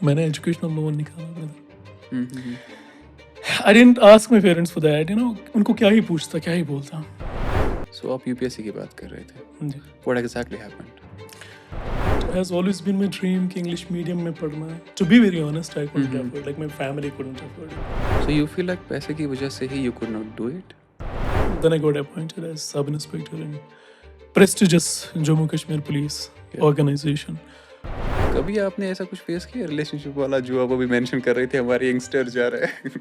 मैंने educational loan निकाला brother. Hmm, hmm, I didn't ask my parents for that, उनको क्या ही पूछता, क्या ही बोलता। सो आप यूपीएससी की बात कर रहे थे। जी, what exactly happened? it has always been my dream कि इंग्लिश मीडियम में पढ़ना है। To be very honest, I couldn't hmm. afford, like my family couldn't afford it. So you feel like पैसे की वजह से ही you could not do it? Then I got appointed as sub-inspector in prestigious Jammu Kashmir Police organization. कभी आपने ऐसा कुछ face किया रिलेशनशिप वाला जो आप अभी मेंशन कर रहे थे हमारे यंगस्टर जा रहे हैं?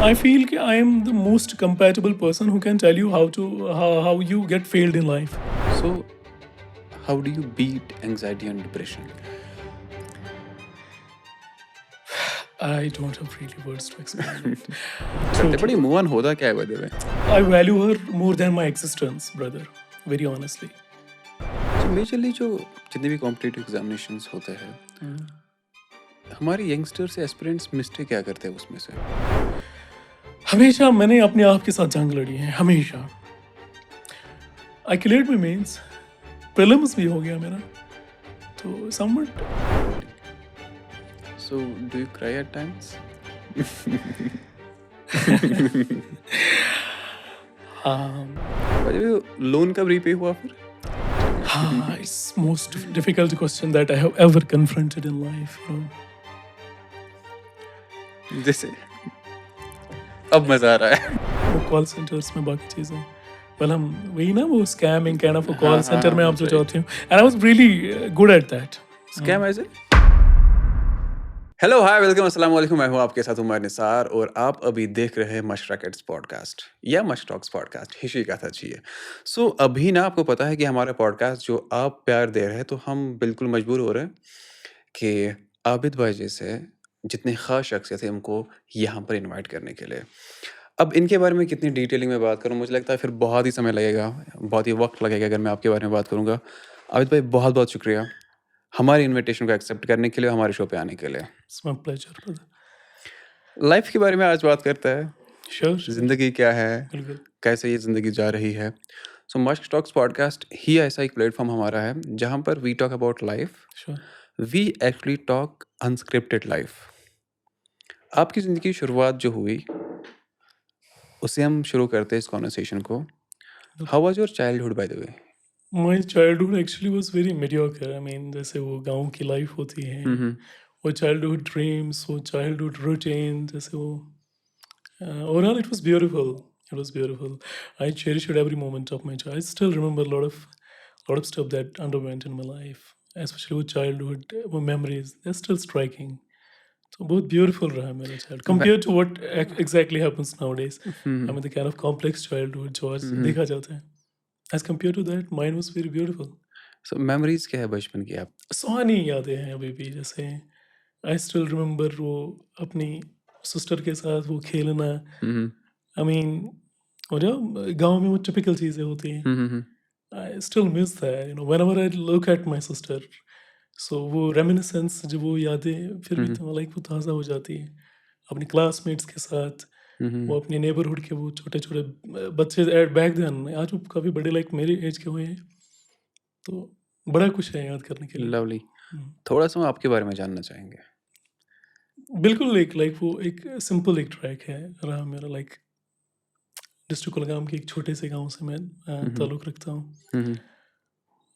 I feel कि I am the most compatible person who can tell you how you get failed in life. So how do you beat anxiety and depression? I don't have really words to explain it. सत्य बड़ी move on होता क्या है bye the way? I value her more than my existence, brother. Very honestly. So majorly जो जितने भी competitive examinations होते हैं हमारे यंगस्टर से एस्पिरेंट्स मिस्टेक क्या करते हैं उसमें से? हमेशा मैंने अपने आप के साथ जंग लड़ी है, हमेशा। I cleared my mains. Prelims भी हो गया मेरा, तो somewhat so do you cry at times? हाँ, बाय द वे लोन कब रीपे हुआ फिर? हाँ, it's most difficult question that I have ever confronted in life. जैसे अब मजा आ रहा है। वो कॉल सेंटर्स में बाकी चीज़ें, well हम वही ना वो स्कैमिंग काइंड ऑफ हाँ, कॉल हाँ, सेंटर में हाँ, आप जो right. चाहते हो, and I was really good at that. Scam as hello hi welcome अस्सलाम वालेकुम। मैं हूं आपके साथ उमर निसार और आप अभी देख रहे हैं मश रैकेट्स पॉडकास्ट या मश टॉक्स पॉडकास्ट, हिशी का था चाहिए। सो अभी ना आपको पता है कि हमारा पॉडकास्ट जो आप प्यार दे रहे हैं तो हम बिल्कुल मजबूर हो रहे हैं कि आबिद भाई जैसे जितने खास शख्सियत थे उनको यहाँ पर इनवाइट करने के लिए। अब इनके बारे में कितनी डिटेलिंग में बात करूँ मुझे लगता है फिर बहुत ही समय लगेगा, बहुत ही वक्त लगेगा अगर मैं आपके बारे में बात करूँगा। आबिद भाई बहुत बहुत शुक्रिया हमारी इनविटेशन को एक्सेप्ट करने के लिए, हमारे शो पे आने के लिए। It's my pleasure, brother. Life के बारे में आज बात करते हैं। Sure, sure. ज़िंदगी क्या है, बिल्कुल। कैसे ये ज़िंदगी जा रही है। सो मस्ट टॉक्स पॉडकास्ट ही ऐसा एक प्लेटफॉर्म हमारा है जहाँ पर we talk about life, Sure. We actually talk unscripted life. आपकी ज़िंदगी की शुरुआत जो हुई उससे हम शुरू करते हैं इस कॉन्वर्सेशन को। How was your childhood bye the way? My childhood actually was very mediocre. I mean, जैसे वो गाँव की लाइफ होती है, वो childhood dreams, वो childhood routine, जैसे वो overall it was beautiful. It was beautiful. I cherished every moment of my child. I still remember a lot of stuff that underwent in my life, especially with childhood, वो memories. They're still striking. तो बहुत beautiful रहा है मेरा child compare to what exactly happens nowadays. I mean the kind of complex childhood जो आज देखा जाता है, as compare to that mine was very beautiful. So memories क्या है बचपन की आप? सुहानी यादें हैं अभी भी, जैसे आई स्टिल रिमेंबर वो अपनी सिस्टर के साथ वो खेलना। हम्म, आई मीन वो जो गांव में वो टिपिकल चीज़ें होती हैं, hmm, I still miss that, whenever I look at my sister. So वो रेमिनिसेंस, जो वो यादें फिर भी तो लाइक वो ताज़ा हो जाती है अपने क्लासमेट्स के साथ, वो अपने नेबरहुड के वो छोटे छोटे बच्चे एट बैक देन, आज वो काफ़ी बड़े लाइक मेरे एज के हुए हैं, तो बड़ा कुछ है याद करने के लिए। लवली। थोड़ा सा हम आपके बारे में जानना चाहेंगे। बिल्कुल एक लाइक वो एक सिंपल एक ट्रैक है रहा मेरा, लाइक डिस्ट्रिक्ट कुलगाम के एक छोटे से गांव से मैं ताल्लुक़ रखता हूँ। हम्म,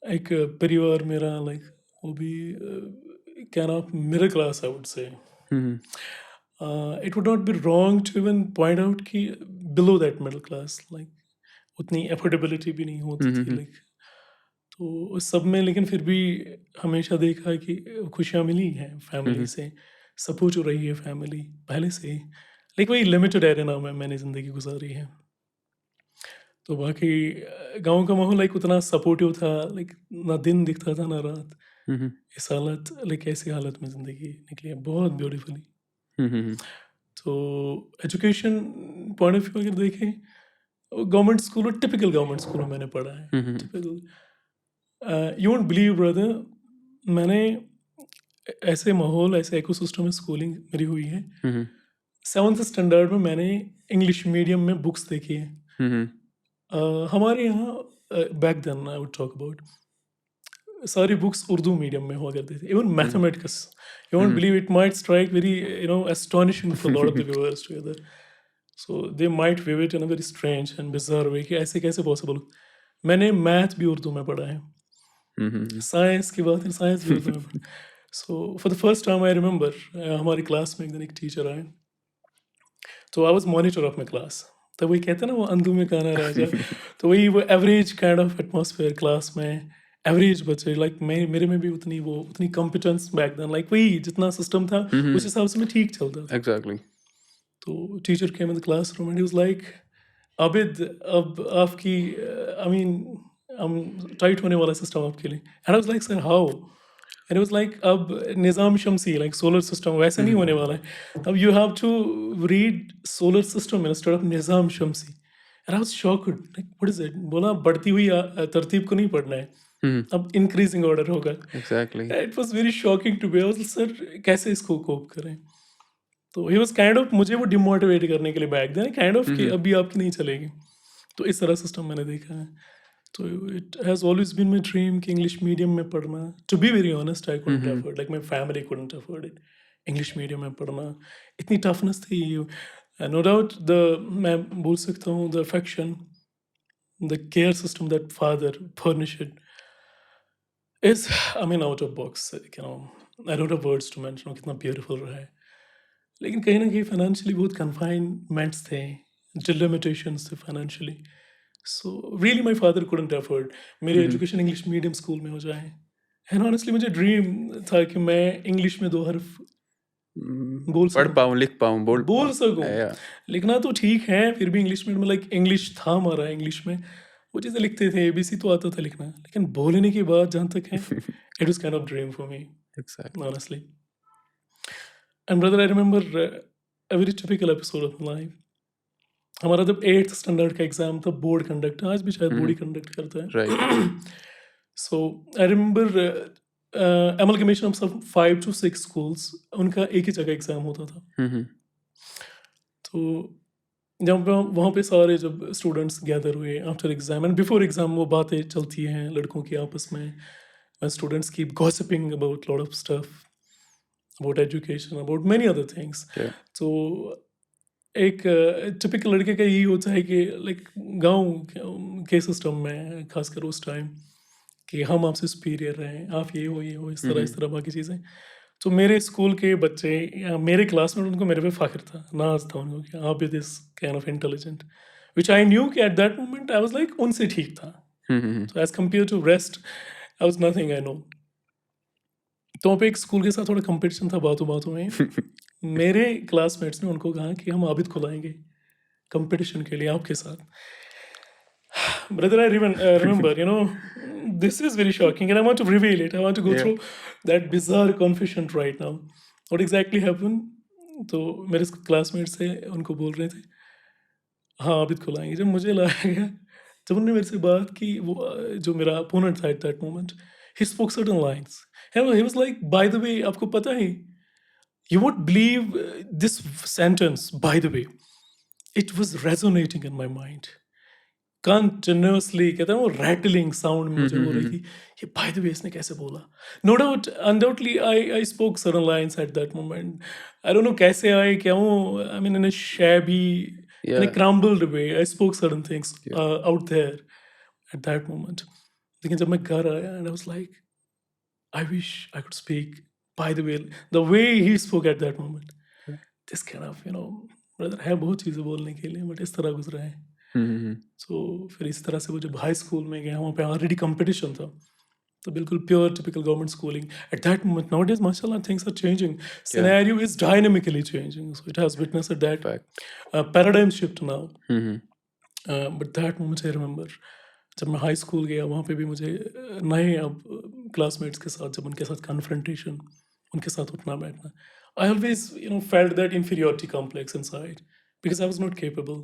एक परिवार मेरा लाइक वो भी क्या नाम middle class I would say. Hmm, it would not be wrong to even point out कि below that middle class, like उतनी एफोर्डेबिलिटी भी नहीं होती थी लाइक, तो उस सब में लेकिन फिर भी हमेशा देखा है कि खुशियाँ मिली हैं फैमिली से, सपोर्ट हो रही है फैमिली पहले से ही, लाइक वही लिमिटेड एरिया में मैंने ज़िंदगी गुजारी है। तो बाकी गाँव का माहौल लाइक उतना सपोर्टिव था, लाइक ना दिन दिखता था ना रात। हम्म, इस हालत लाइक ऐसी हालत में ज़िंदगी निकली है बहुत ब्यूटीफुली। हम्म, तो एजुकेशन पॉइंट ऑफ व्यू अगर देखें, गवर्नमेंट स्कूल और टिपिकल गवर्नमेंट स्कूल में मैंने पढ़ा है, typical. You won't believe brother, मैंने ऐसे माहौल ऐसे इकोसिस्टम में स्कूलिंग मेरी हुई है। 7th स्टैंडर्ड में मैंने इंग्लिश मीडियम में बुक्स देखी है। हमारे यहाँ back then I would talk about सारी बुक्स उर्दू मीडियम में हुआ करती थी, even mathematics. You won't hmm. Believe, it might strike very astonishing for a lot of the viewers together. So they might view it in a very strange and bizarre way कि ऐसे कैसे possible. मैंने math भी उर्दू में पढ़ा है, हम्म। Science की बात है, साइंस भी उर्दू में पढ़ा। So for the first time I remember, हमारी क्लास में एक दिन एक टीचर आए, तो I was monitor of my class. तो वही कहते हैं ना, वो अंधों में काना राजा। तो वही वो average kind of atmosphere class में, एवरेज बच्चे, लाइक मेरे में भी उतनी कॉम्पिटेंस बैक देन, लाइक वही जितना सिस्टम था उस हिसाब से मैं ठीक चलता था। एग्जैक्टली। तो teacher came in the classroom and he was like, Abid, अब आपकी आई मीन टाइट होने वाला सिस्टम आपके लिए। And I was like, sir how? And was like, अब निज़ाम शमसी लाइक सोलर सिस्टम वैसे नहीं होने वाला है, अब you have to read solar system instead of निज़ाम शमसी। And I was shocked, like what is it? बोला बढ़ती हुई तरतीब को नहीं पढ़ना है, अब इंक्रीजिंग ऑर्डर होगा। Exactly. It was very shocking to be, I was sir कैसे इसको कोप करें? तो ही वाज काइंड ऑफ मुझे वो डिमोटिवेट करने के लिए बैक देन, काइंड ऑफ कि अभी आपकी नहीं चलेगी। तो इस तरह सिस्टम मैंने देखा है। तो it has always been my dream कि इंग्लिश मीडियम में पढ़ना। To be very honest, I couldn't afford, like my family couldn't afford it. English medium में पढ़ना इतनी टफनेस थी। नो डाउट द मैं बोल सकता हूँ the affection, the care system that father furnished is, I mean, out of box. You know, I don't have words to mention कितना beautiful रहा है। लेकिन कहीं ना कहीं फाइनेंशियली बहुत कन्फाइनमेंट्स थे, जो लिमिटेशंस थे financially. So really my father couldn't afford मेरी एजुकेशन इंग्लिश मीडियम स्कूल में हो जाए। एंड ऑनेस्टली मुझे ड्रीम था कि मैं इंग्लिश में 2 हर्फ बोल पढ़ सकूं, पाऊँ, लिख पाऊँ, बोल बोल पाऊँ। सकूं। या लिखना तो ठीक है, फिर भी इंग्लिश मीडियम में, लाइक इंग्लिश था हमारा, इंग्लिश में वो चीज़ें लिखते थे, एबीसी तो आता था लिखना, लेकिन बोलने की बात जहाँ तक है, it was kind of dream for me, exactly. Honestly. And brother, I remember a very typical episode of my life. हमारा जब 8th स्टैंडर्ड का एग्ज़ाम था, बोर्ड कंडक्ट, आज भी शायद बोर्ड ही कंडक्ट करता है। Right. So I remember amalgamation of सब 5 to 6 स्कूल्स, उनका एक ही जगह एग्ज़ाम होता था। तो जब वहाँ पे सारे जब स्टूडेंट्स गैदर हुए after exam and before exam, वो बातें चलती हैं लड़कों की आपस में, students keep gossiping about lot of stuff, about education, about many other things. तो एक टिपिकल लड़के का यही होता है कि लाइक गांव के सिस्टम में, खासकर उस टाइम, कि हम आपसे सुपीरियर रहें, आप ये हो इस तरह बाकी चीज़ें। तो मेरे स्कूल के बच्चे या मेरे क्लासमेट, उनको मेरे पे फ़ख्र था, नाज था उनको कि आप भी this kind of intelligent, which I knew कि at that moment I was like उनसे ठीक था। तो as compared to rest, I was nothing, I know. तो वहाँ पे एक स्कूल के साथ थोड़ा कंपटीशन था बातों बातों में। मेरे क्लासमेट्स ने उनको कहा कि हम आबिद को लाएंगे कंपटीशन के लिए आपके साथ। Brother, I remember, this is very shocking, and I want to reveal it. I want to go Yeah. through that bizarre confession right now. What exactly happened? तो मेरे क्लासमेट से उनको बोल रहे थे, हाँ आबिद को लाएंगे। जब मुझे लाया गया, जब उन्होंने मेरे से बात की, वो जो मेरा अपोनेंट था eight that moment, he spoke certain lines, he was like, bye the वे, आपको पता है, you won't believe this sentence, by the way, it was resonating in my mind continuously. कहते हैं वो रैटलिंग साउंड में मुझे हो रही थी, ये बाय द वे इसने कैसे बोला। No doubt, undoubtedly I spoke certain lines at that moment. I don't know कैसे आए, क्या हूँ, I mean in a shabby, in a crumbled way, I spoke certain things out there at that moment. लेकिन जब मैं घर आया, and I was like, I wish I could speak by the way he spoke at that moment. This kind of, brother, है बहुत चीज़ें बोलने के लिए, बट इस तरह गुजरा है। सो फिर इस तरह से वो जब हाई स्कूल में गया, वहाँ पे ऑलरेडी कंपटीशन था, तो बिल्कुल pure typical government schooling at that moment. Nowadays माशाल्लाह things are changing, scenario is dynamically changing, so it has witnessed that paradigm shift now. But that moment I remember, जब मैं हाई स्कूल गया, वहाँ पे भी मुझे नए अब क्लासमेट्स के साथ, जब उनके साथ कन्फ्रंटेशन, उनके साथ उठना बैठना, I always felt that inferiority complex inside because I was not capable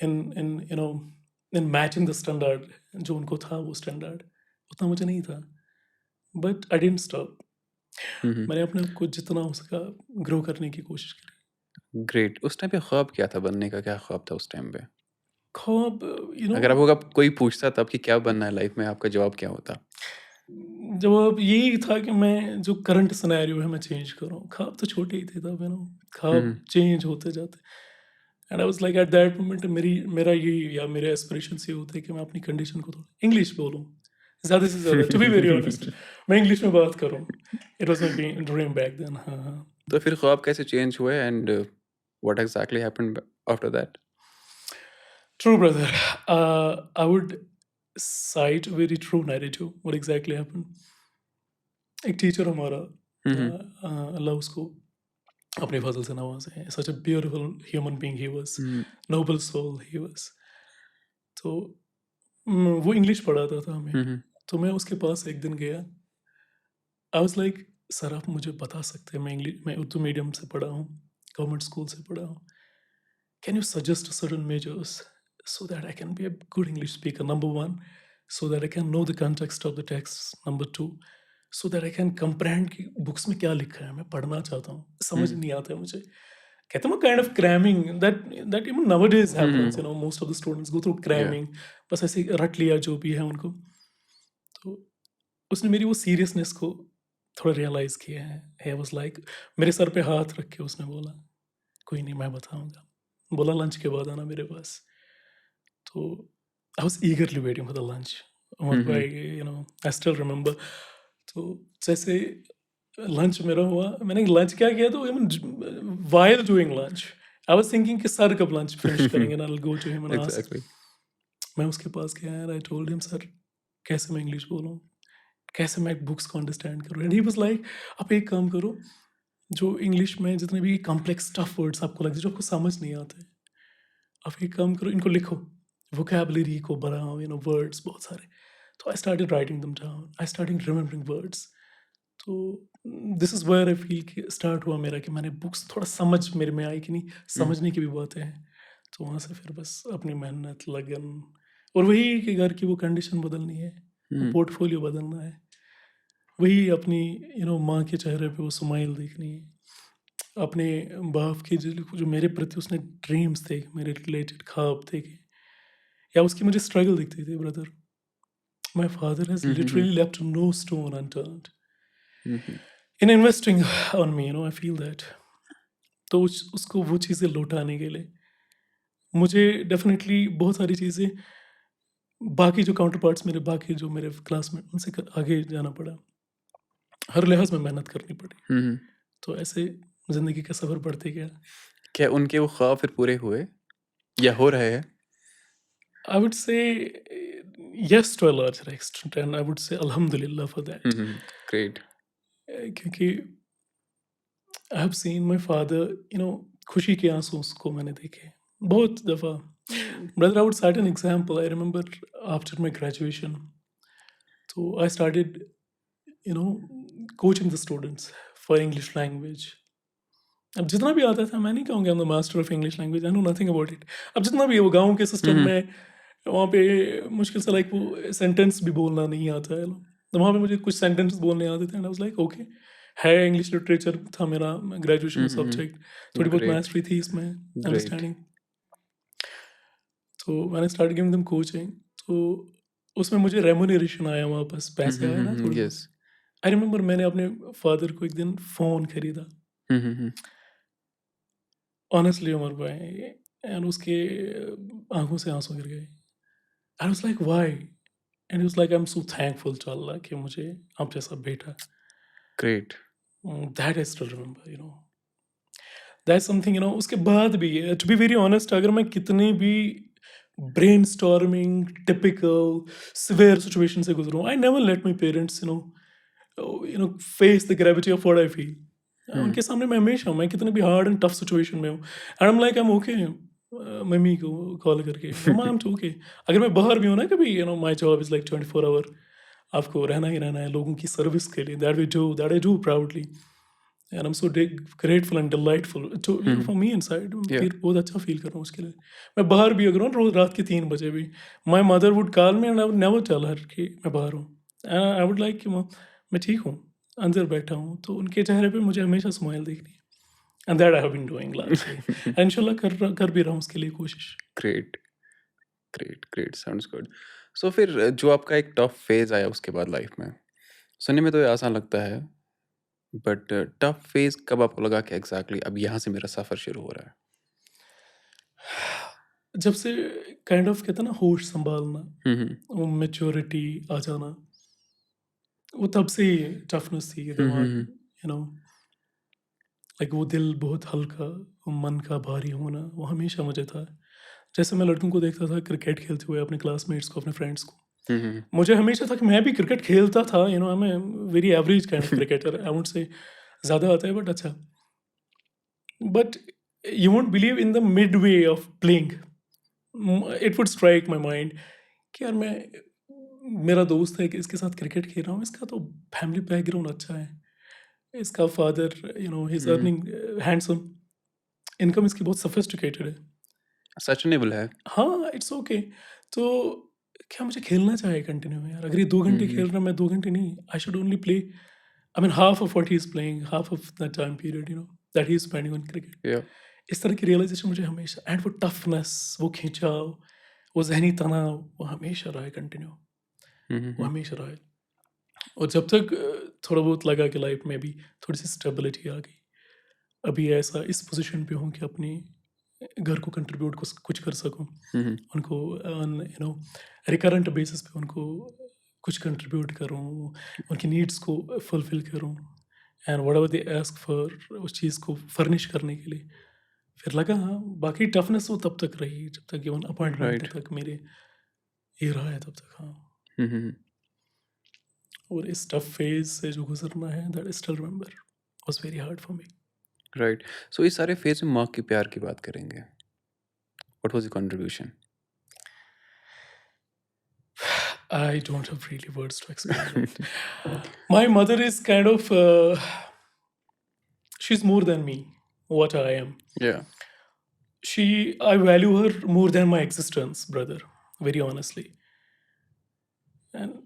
in matching the standard जो उनको था, वो स्टैंडर्ड उतना मुझे नहीं था। बट आई डिडंट स्टॉप, मैंने अपने आप को जितना हो सका ग्रो करने की कोशिश करी। ग्रेट। उस टाइम पे ख्वाब क्या था बनने का? क्या ख्वाब था उस टाइम पे? ख्वाब, अगर आपको कोई पूछता तब कि क्या बनना है लाइफ में, आपका जवाब क्या होता? जब अब यही था कि मैं जो करंट सिनेरियो है मैं चेंज करूँ। ख्वाब तो छोटे ही थे तब, ख्वाब चेंज होते जाते। And I was like eight that moment मेरा यही या मेरे एस्पिरेशंस ये होते हैं कि मैं अपनी कंडीशन को थोड़ा इंग्लिश बोलूँ, ज़्यादा से ज़्यादा, टू बी वेरी ऑनेस्ट, मैं इंग्लिश में बात करूँ। It was my dream back then. हाँ, हाँ। तो फिर ख्वाब कैसे चेंज हुए and what exactly happened after that? True, brother. I would cite a very true narrative. What exactly happened? एक टीचर हमारा, अल्लाह उसको अपने फजल से नवाजे, such a beautiful human being he was, noble soul he was. तो वो इंग्लिश पढ़ाता था हमें। तो मैं उसके पास एक दिन गया। आई वाज लाइक, सर आप मुझे बता सकते हैं, मैं उर्दू मीडियम से पढ़ा हूँ, गवर्नमेंट स्कूल से पढ़ा हूँ, can you suggest certain measures so that I can be a good English speaker? Number one, so that I can know the context of the text. Number two, so that I can comprehend कि books में क्या लिखा है, मैं पढ़ना चाहता हूँ, समझ नहीं आता है मुझे। कहते हैं ना kind of cramming, that even nowadays happens, most of the students go through या cramming, बस ऐसे रट लिया जो भी है उनको। तो उसने मेरी वो सीरियसनेस को थोड़ा रियलाइज़ किया है। ही वाज़ लाइक, मेरे सर पे हाथ रख के उसने बोला, कोई नहीं मैं बताऊँगा। बोला लंच के बाद आना मेरे पास। तो I was ईगरली waiting for the lunch. भाई आई स्टिल रिमेंबर। तो जैसे लंच मेरा हुआ, मैंने लंच क्या किया, तो even while doing lunch I was thinking कि सर कब लंच फिनिश करेंगे and I will go to him and ask. Exactly. मैं उसके पास गया and I told him, sir कैसे मैं इंग्लिश बोलूँ? कैसे मैं बुक्स को अंडरस्टैंड करूँ? एंड ही वाज़ लाइक, आप एक काम करो, जो इंग्लिश में जितने भी कॉम्प्लेक्स टफ वर्ड्स आपको लगते हैं, जो आपको समझ नहीं आते, आप एक काम करो, इनको लिखो, वोकैबुलरी को बढ़ाओ, वर्ड्स बहुत सारे। तो I started writing them down, I started remembering words. तो this is where I feel कि स्टार्ट हुआ मेरा कि मैंने बुक्स थोड़ा समझ मेरे में आई कि नहीं, समझने की भी बातें हैं। तो वहाँ से फिर बस अपनी मेहनत, लगन, और वही कि घर की वो कंडीशन बदलनी है, वो पोर्टफोलियो बदलना है, वही अपनी माँ के चेहरे पे वो स्माइल देखनी है, अपने बाप के जो मेरे प्रति उसने ड्रीम्स थे, मेरे रिलेटेड ख्वाब थे, या उसकी मुझे स्ट्रगल दिखती थी। Brother, my father has literally left no stone unturned in investing on me, I feel that. तो उसको वो चीज़ें लौटाने के लिए मुझे डेफिनेटली बहुत सारी चीज़ें, बाकी जो काउंटर पार्ट्स मेरे, बाकी जो मेरे क्लासमेट, उनसे आगे जाना पड़ा, हर लिहाज में मेहनत करनी पड़ी। तो ऐसे ज़िंदगी का सफ़र बढ़ते गया। क्या उनके वो ख्वाब फिर पूरे हुए या हो रहे हैं? I would say yes to a larger extent, and I would say Alhamdulillah for that. Great. क्योंकि I have seen my father, खुशी के आंसू उसको मैंने देखे बहुत दफ़ा। Brother, I would cite an example. I remember after my graduation, तो I started you know coaching the students for English language. अब जितना भी आता था, मैं नहीं कहूँगा I am the master of English language, I know nothing about it. अब जितना भी है वो गाँव के सिस्टम में, वहाँ पे मुश्किल से लाइक वो सेंटेंस भी बोलना नहीं आता है। तो वहाँ पे मुझे कुछ सेंटेंस बोलने आते थे and I was like okay. है इंग्लिश लिटरेचर था मेरा ग्रेजुएशन में सब्जेक्ट, थोड़ी बहुत ग्रेट, मैस्टरी थी इसमें, ग्रेट। अंडरस्टैंडिंग। तो मैंने स्टार्ट गिविंग देम कोचिंग। तो उसमें मुझे रेमुनरेशन आया, वापस पैसे आए ना थोड़े बहुत। यस। आई रिमेंबर मैंने अपने फादर को एक दिन फ़ोन खरीदा, ऑनेस्टली उमर भाई, एंड उसके आंखों से आंसू गिर गए। I was like why? And he was like, I am so thankful to Allah कि मुझे आप जैसा बेटा। Great. That I still remember, that's something. उसके बाद भी टू बी वेरी ऑनेस्ट, अगर मैं कितनी भी ब्रेनस्टॉर्मिंग टिपिकल सिवियर सिचुएशन से गुजरूं, I never let my parents face the gravity of what I feel. उनके सामने मैं हमेशा, मैं कितने भी हार्ड एंड टफ सिचुएशन में हूँ, and I am like, I M okay, mummy को कॉल करके, मम्मा आई एम ओके। अगर मैं बाहर भी हूँ ना कभी, my job is like 24 hour, आपको रहना ही रहना है लोगों की सर्विस के लिए, that I do proudly, and I am so grateful and delightful to for me inside. या फिर बहुत अच्छा फील कर रहा हूँ उसके लिए। मैं बाहर भी अगर हूँ रोज रात के 3 बजे भी, my mother would call me and I would never tell her कि मैं बाहर हूँ। आई वुड लाइक कि मैं ठीक हूँ, अंदर बैठा हूँ, तो उनके चेहरे पे मुझे हमेशा स्माइल देखनी है। And that I have been doing largely, and इंशाल्लाह कर भी रहा हूँ उसके लिए कोशिश। Great, great, great, sounds good. So फिर जो आपका एक टफ फेज़ आया उसके बाद लाइफ में, सुनने में तो ये आसान लगता है, बट टफ फेज़ कब आपको लगा कि एग्ज़ैक्टली अब यहाँ से मेरा सफ़र शुरू हो रहा है? जब से काइंड ऑफ कहते हैं ना होश संभालना, हुँ, हुँ। वो मैच्योरिटी आ जाना, वो तब से ही टफनेस थी कि हुँ, हुँ, दिमाग हुँ। लाइक वो दिल बहुत हल्का, वो मन का भारी होना, वो हमेशा मुझे था। जैसे मैं लड़कों को देखता था क्रिकेट खेलते हुए, अपने क्लासमेट्स को, अपने फ्रेंड्स को, हुँ, हुँ, हुँ। मुझे हमेशा था कि मैं भी क्रिकेट खेलता था। I am a very average kind of cricketer, I would say ज़्यादा आता है बट अच्छा। But you won't believe in the mid way of playing, it would strike my mind कि यार मैं, मेरा दोस्त है कि इसके साथ क्रिकेट खेल रहा हूँ, इसका तो फैमिली बैकग्राउंड अच्छा है, इसका father he is hmm, hmm. Earning handsome, income इसकी बहुत सोफिस्टिकेटेड है। सस्टेनेबल है। हाँ, इट्स ओके। तो क्या मुझे खेलना चाहिए कंटिन्यू यार? अगर ये 2 हुँ, घंटे हुँ। खेल रहा है, मैं 2 घंटे नहीं, I should only play I mean half of what he is playing, half of the time period that he is spending on cricket. या इस तरह की रियलाइज़ेशन मुझे हमेशा, एंड वो टफनेस, वो खिंचाव, वो ज़हनी तनाव, वो हमेशा रहा है कंटिन्यू, हुँ, हुँ, वो हुँ। हमेशा रहा है। और जब तक थोड़ा बहुत लगा कि लाइफ में भी थोड़ी-सी स्टेबिलिटी आ गई, अभी ऐसा इस पोज़ीशन पे हूँ कि अपने घर को कंट्रीब्यूट कुछ कर सकूँ। हुँ, हुँ। उनको रिकरेंट बेसिस पे उनको कुछ कंट्रीब्यूट करूँ, उनकी नीड्स को फुलफ़िल करूँ, and whatever they ask for, उस चीज़ को फर्निश करने के लिए। फिर लगा हाँ, बाकी टफ़नेस वो तब तक रही जब तक इवन अपॉइंटमेंट राइट। तक मेरे ये रहा है तब तक, हाँ। हुँ, हुँ, हुँ। और इस टफ़ फ़ेज़ से जो गुज़रना है, that I still remember was very hard for me. Right. So इस सारे फेज़ में माँ के प्यार की बात करेंगे। What was the contribution? I don't have really words to explain it. My mother is kind of, she's more than me, what I am. या I value her more than my existence, brother, very honestly. And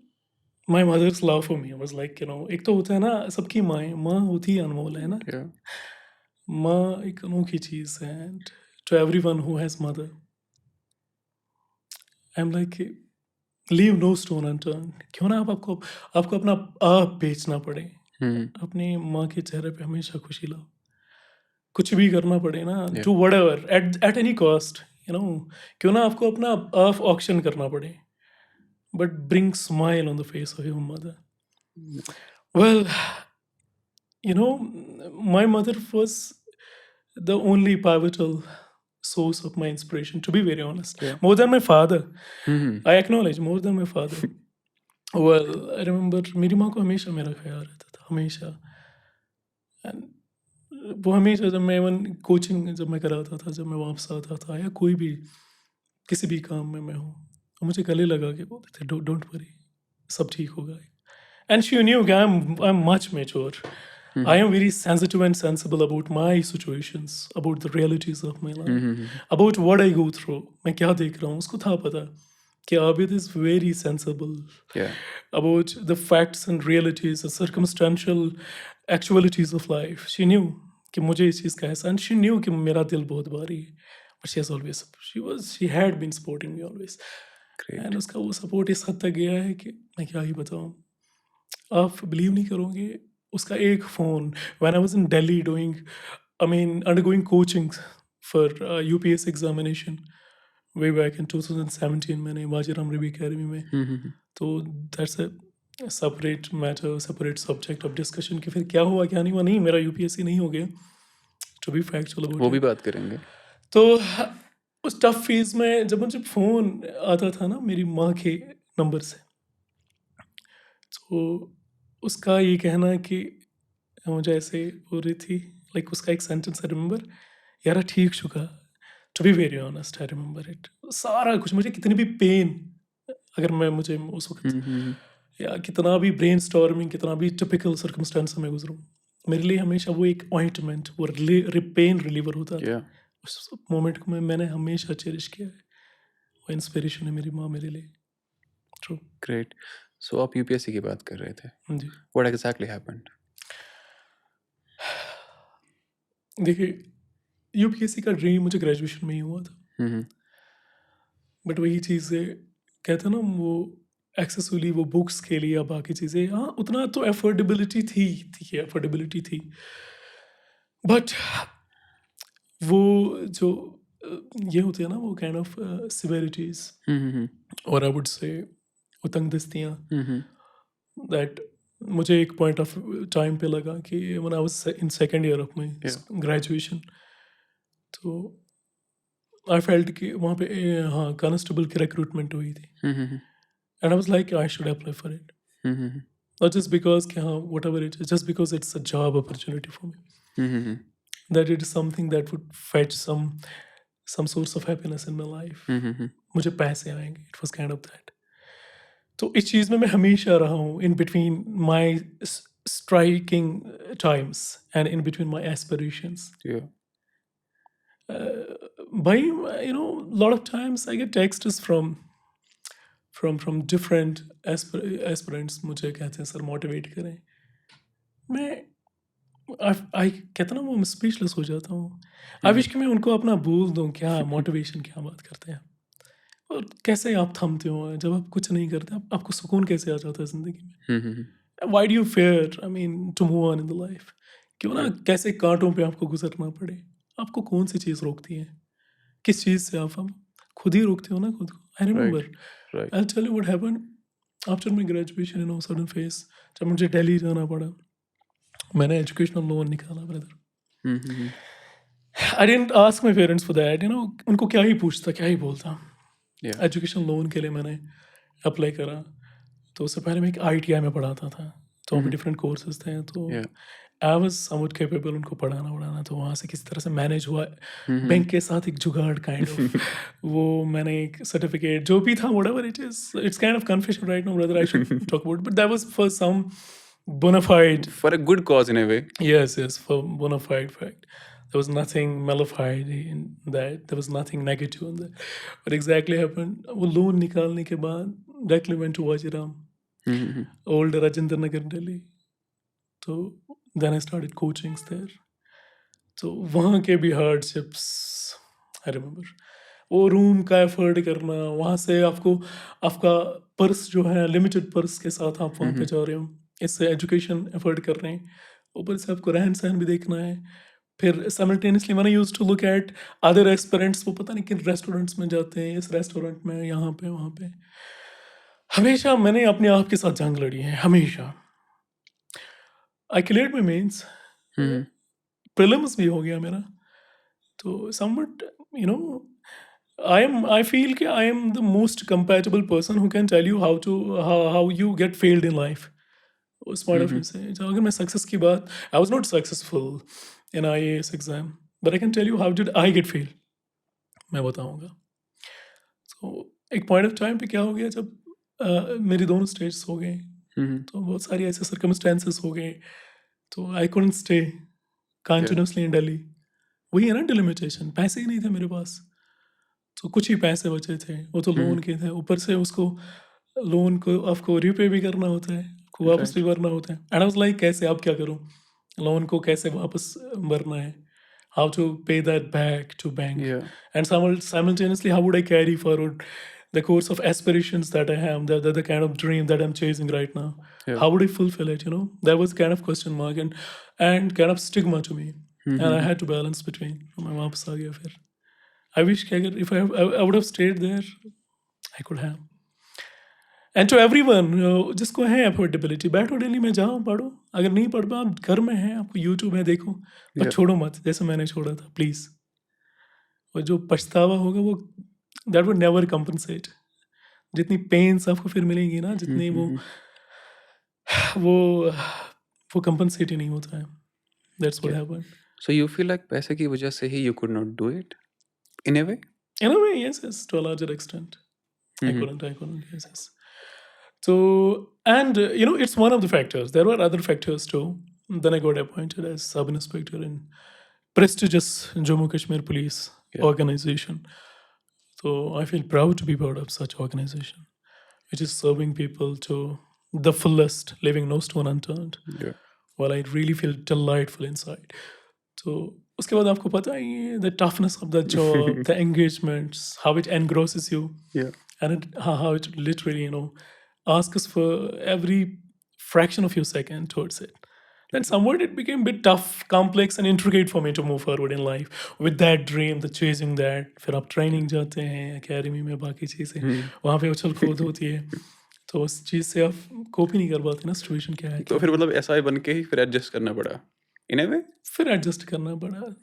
my mother's love for me was like, एक तो होता है ना, सबकी माँ होती है अनमोल, है ना? या माँ एक अनोखी चीज़ है, and to everyone who has mother, I'm like, leave no stone unturn. क्यों ना आपको आपको अपना आप बेचना पड़े, हुँ, अपनी माँ के चेहरे पे हमेशा खुशी लाओ। कुछ भी करना पड़े ना, या do whatever at any cost, you know क्यों ना आपको अपना आप ऑक्शन करना पड़े, but bring smile on the face of your mother. Well, my mother was the only pivotal source of my inspiration, to be very honest, या more than my father. Hmm, hmm. I acknowledge, more than my father. Well, I remember मेरी माँ को हमेशा मेरा ख्याल रहता था, हमेशा। And वो हमेशा जब मैं इवन कोचिंग जब मैं कराता था, जब मैं वापस आता था, या कोई भी किसी भी काम में मैं हूँ, तो मुझे गले लगा के बोलते थे, डोंट वरी, सब ठीक होगा। एंड शी न्यू कि I am much mature, hmm, I hmm. am very sensitive and sensible about my situations, about the realities of my hmm, life, hmm, hmm. about what I go through. मैं क्या देख रहा हूँ, उसको था पता कि Abid is very sensible या about the facts and realities, the circumstantial actualities of life. She knew कि मुझे इस चीज़ का एहसास, and she knew कि मेरा दिल बहुत भारी है. But she has always, she had been supporting me always. Great. And उसका वो सपोर्ट इस हद तक गया है कि मैं क्या ही बताऊँ। आप बिलीव नहीं करोगे, उसका एक phone, when I was in Delhi doing, I mean undergoing coaching for UPSC examination way back in 2017, मैंने बाजीराव रवि अकेडमी में। हुँ, हुँ, हुँ। तो that's a separate matter, separate subject of discussion कि फिर क्या हुआ, क्या नहीं हुआ। नहीं, मेरा यूपीएससी नहीं हो गया, टू बी फैक्चुअल अबाउट वो भी इट। बात करेंगे। तो उस टफ फेज़ में जब मुझे फ़ोन आता था ना मेरी माँ के नंबर से, तो उसका ये कहना कि मुझे ऐसे हो रही थी, लाइक उसका एक सेंटेंस आई रिमेंबर, यार ठीक चुका, to be very honest I remember it, सारा कुछ, मुझे कितनी भी पेन, अगर मैं मुझे उस हुँ, वक्त, हुँ, हुँ। या कितना भी ब्रेन स्टॉर्मिंग, कितना भी टिपिकल सर्कमस्टेंस में गुजरूँ, मेरे लिए हमेशा वो एक ऑइंटमेंट, वो पेन रिलीवर होता था। या उस मोमेंट को मैंने हमेशा चेरिश किया है। वो इंस्पिरेशन है मेरी माँ मेरे लिए। ट्रू। ग्रेट। सो आप यूपीएससी की बात कर रहे थे। जी। What exactly happened? देखिए, यूपीएससी का ड्रीम मुझे ग्रेजुएशन में ही हुआ था, हुँ, हुँ। बट वही चीज़ है, कहते हैं ना वो, एक्सेसिवली वो बुक्स के लिए या बाकी चीज़ें, हाँ, उतना तो अफोर्डेबिलिटी अफोर्डेबिलिटी थी। बट वो जो ये होते हैं ना, वो काइंड ऑफ सिविलिटीज़, और आई वुड से वो तंगदस्तियाँ, दैट मुझे एक पॉइंट ऑफ टाइम पे लगा कि when I was in second year of my Yeah. Graduation, तो आई फेल्ट कि वहाँ पे हाँ, कांस्टेबल की रिक्रूटमेंट हुई थी, and I was like I should apply for it, not just because कि हाँ, what ever it is, just because it's a job opportunity for me, that it is something that would fetch some source of happiness in my life. मुझे पैसे आएंगे, it was kind of that. तो इस चीज़ में मैं हमेशा रहा हूँ, in between my striking times and in between my aspirations. Yeah. By lot of times I get texts from different aspirants, मुझे कहते हैं सर मोटिवेट करें, मैं आई कहता ना, वो स्पीचलेस हो जाता हूँ। आई विश कि मैं उनको अपना बोल दूँ, क्या मोटिवेशन, क्या बात करते हैं और कैसे आप थमते हो जब आप कुछ नहीं करते, आपको सुकून कैसे आ जाता है ज़िंदगी में, why do you fear I mean to move on in the life, क्यों ना Right. कैसे कांटों पे आपको गुजरना पड़े, आपको कौन सी चीज़ रोकती है, किस चीज़ से आप खुद ही रोकते हो ना खुद को। I remember, Right. I tell you what happened after my graduation, in sudden phase, जब मुझे दिल्ली जाना पड़ा, मैंने एजुकेशनल लोन निकाला brother. I didn't ask my parents for that, उनको क्या ही पूछता, क्या ही बोलता। Yeah. एजुकेशन लोन के लिए मैंने अप्लाई करा, तो उससे पहले मैं एक आईटीआई में पढ़ाता था, तो वहाँ पे डिफरेंट कोर्सेज थे, तो Yeah. I was somewhat capable उनको पढ़ाना, तो वहाँ से किसी तरह से मैनेज हुआ, बैंक के साथ एक जुगाड़ काइंड ऑफ वो मैंने एक सर्टिफिकेट जो भी था, whatever it is, it's kind of confession right now brother, I should talk about, but that was for some bonafide, For a good cause in a way. yes, for bona fide fact. There was nothing nullified in that. There was nothing negative in that. What exactly happened? वो loan निकालने के बाद directly went to Wajiram, old Rajendra Nagar, Delhi. तो then I started coachings there. तो वहाँ के भी hardships, I remember. वो रूम का एफर्ट करना, वहाँ से आपको आपका पर्स जो है लिमिटेड पर्स के साथ आप वहाँ पे जा रहे हो, इससे एजुकेशन एफर्ट कर रहे हैं, ऊपर से आपको रहन सहन भी देखना है, फिर साइमल्टेनियसली मैंने used to look at other aspirants, वो पता नहीं किन रेस्टोरेंट्स में जाते हैं, इस रेस्टोरेंट में, यहाँ पे वहाँ पे, हमेशा मैंने अपने आप के साथ जंग लड़ी है, हमेशा। I cleared my mains, prelims भी हो गया मेरा, तो समवट I feel कि I am the most compatible person who can tell you how you get failed in life, उस पॉइंट ऑफ व्यू से। जब अगर मैं सक्सेस की बात, I was not successful in IAS exam, but I can tell you how did I get fail, मैं बताऊंगा। तो एक पॉइंट ऑफ टाइम पे क्या हो गया, जब मेरी दोनों स्टेट्स हो गए, तो बहुत सारी ऐसे सर्कमस्टेंसेस हो गए, तो I couldn't stay continuously in Delhi. वही है ना डिलिमिटेशन, पैसे ही नहीं थे मेरे पास, तो कुछ ही पैसे बचे थे, वो तो लोन के थे, ऊपर से उसको लोन को आपको रीपे भी करना होता है, आपको वापस भी भरना होता है, एंड आई वाज लाइक कैसे, अब क्या करूं, लोन को कैसे वापस भरना है, how to pay that back to bank, Yeah. and simultaneously how would I carry forward the course of aspirations that I have, the kind of dream that I'm chasing right now. Yeah. How would I fulfill it, that was kind of question mark and kind of stigma to me, and I had to balance between. मैं वापस आ गया फिर। I wish कि अगर if I would have stayed there, I could have. And to everyone जिसको है affordability, बैठो दिल्ली में, जाओ पढ़ो, अगर नहीं पढ़ पाओ आप घर में हैं, आपको यूट्यूब है, देखो, पर Yeah. छोड़ो मत जैसे मैंने छोड़ा था, प्लीज़। और जो पछतावा होगा वो दैट वुड नेवर कंपनसेट, जितनी पेन्स आपको फिर मिलेंगी ना, जितनी वो कंपनसेट ही नहीं होता है, that's what happened. So you feel like पैसे की वजह से ही you could not do it in a way? In a way, yes, to a larger extent. I couldn't, yes. So, and it's one of the factors. There were other factors too. Then I got appointed as sub-inspector in prestigious Jammu Kashmir Police organization. So I feel proud to be part of such organization, which is serving people to the fullest, leaving no stone unturned. Yeah. While I really feel delightful inside. So उसके बाद आपको पता ही है the toughness of the job, the engagements, how it engrosses you, Yeah. and how it literally ask us for every fraction of your second towards it. Then somewhat it became a bit tough, complex and intricate for me to move forward in life with that dream, the chasing that. फिर आप training जाते हैं academy में, बाकी चीज़ें वहाँ पे उछल कूद होती है, तो उस चीज़ से आप कोप ही नहीं कर पाते ना, सिचुएशन क्या है तो फिर मतलब एसआई बन के ही फिर एडजस्ट करना पड़ा इन ए वे। फिर एडजस्ट करना पड़ा।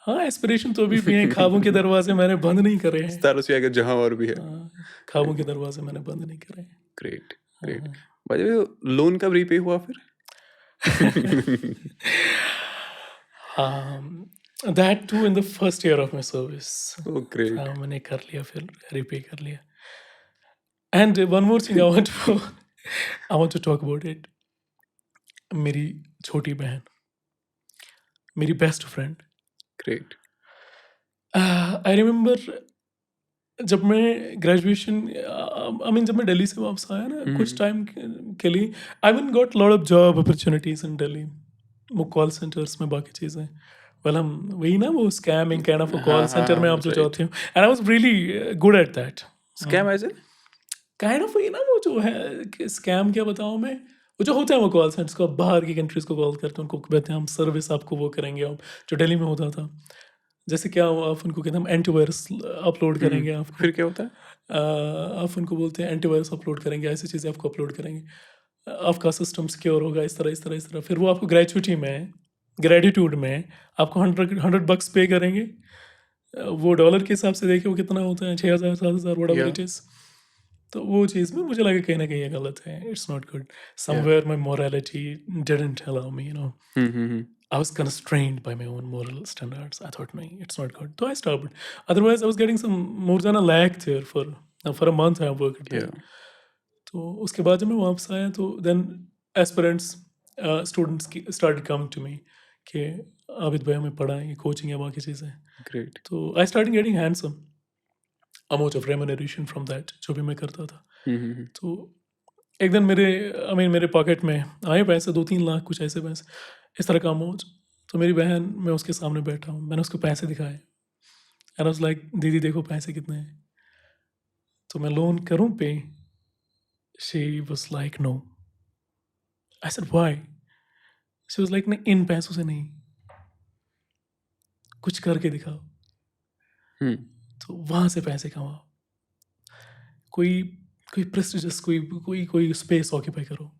हाँ, एस्पिरेशन तो अभी भी हैं, ख्वाबों के दरवाजे मैंने बंद नहीं करे हैं। सितारों से आगे जहां और भी है। हाँ, ख्वाबों के दरवाजे मैंने बंद नहीं करे हैं। ग्रेट हाँ, ग्रेट। हाँ। बाय द वे लोन कब रीपे हुआ फिर? That too in the first year of my service. Oh great. हाँ, मैंने कर लिया, फिर रिपे कर लिया। And one more thing I want to talk about it. मेरी छोटी बहन, मेरी best friend, great. I remember जब मैं ग्रेजुएशन आई मीन जब मैं दिल्ली से वापस आया ना, कुछ टाइम के लिए I mean got lot of job opportunities in Delhi, वो कॉल सेंटर्स में, बाकी चीज़ें। वेल हम वही ना, वो स्कैमिंग काइंड ऑफ कॉल हाँ सेंटर में हाँ आप जो राइट। जाते हो, and I was really good at that. Scam as in? Kind of वही ना, वो जो है स्कैम, क्या बताऊँ मैं, वो जो होते हैं वो कॉल सेंटर्स को, बाहर की कंट्रीज को कॉल करते हैं, उनको कहते हैं हम सर्विस आपको वो करेंगे, आप जो दिल्ली में होता था। जैसे क्या आप उनको कहते हैं हम एंटीवायरस अपलोड करेंगे आपको, फिर क्या होता है? आप उनको बोलते हैं एंटीवायरस अपलोड करेंगे, ऐसी चीज़ें आपको अपलोड करेंगे, आपका सिस्टम सिक्योर होगा, इस तरह इस तरह इस तरह। फिर वो आपको ग्रेटिट्यूड में आपको 100 $100 पे करेंगे। वो डॉलर के हिसाब से देखिए वो कितना होता है, 6,000 7,000 व्हाटएवर Yeah. It is. तो वो चीज़ में मुझे लगा कहीं ना कहीं ये गलत है, it's not good. Somewhere my morality didn't allow me, I was constrained by my own moral standards. I thought, no, it's not good. So I stopped. Otherwise, I was getting some more than a lakh there for a month. I worked there. Yeah. तो उसके बाद जब मैं वापस आया तो then aspirants, students started coming to me कि आबिद भाई हमें पढ़ाएं, कोचिंग या बाकी चीज़ें। Great. तो I started getting handsome amount of remuneration from that, जो भी मैं करता था। तो एक दिन मेरे पॉकेट में आए पैसे, 2-3 लाख कुछ ऐसे पैसे, इस तरह का अमाउंट। तो मेरी बहन, मैं उसके सामने बैठा हूँ, मैंने उसको पैसे दिखाए एंड आई वाज लाइक, दीदी देखो पैसे कितने हैं, तो मैं लोन करूँ pay? She was like no. I said why? She was like, नहीं, इन पैसों से नहीं, कुछ करके दिखाओ। तो वहाँ से पैसे कमाओ, कोई कोई प्रेस्टिजियस, कोई स्पेस ऑक्यूपाई करो,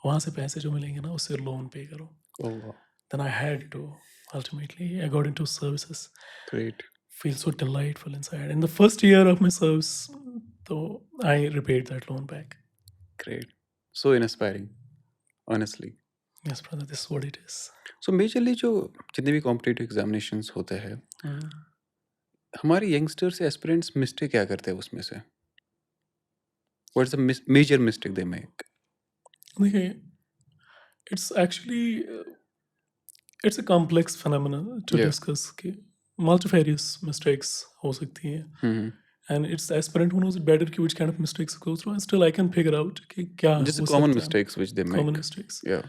वहाँ से पैसे जो मिलेंगे ना, उससे लोन पे करो। Oh wow. Then I had to, ultimately I got into services. Great. Feels so delightful inside. In the first year of my service, though, I repaid that loan back. Great. So inspiring. Honestly. Yes, brother, this is what it is. So majorly जो जितने भी competitive examinations होते हैं, Mm. हमारे youngsters या aspirants mistake क्या करते हैं उसमें से? What's the major mistake they make? देखिए, it's actually it's a complex phenomenon to Yeah. discuss कि multifarious mistakes हो सकती हैं, and it's the aspirant who knows it better कि which kind of mistakes go through, and still I can figure out कि क्या Just हो the common सकता है। mistakes which they make. Common mistakes. Yeah.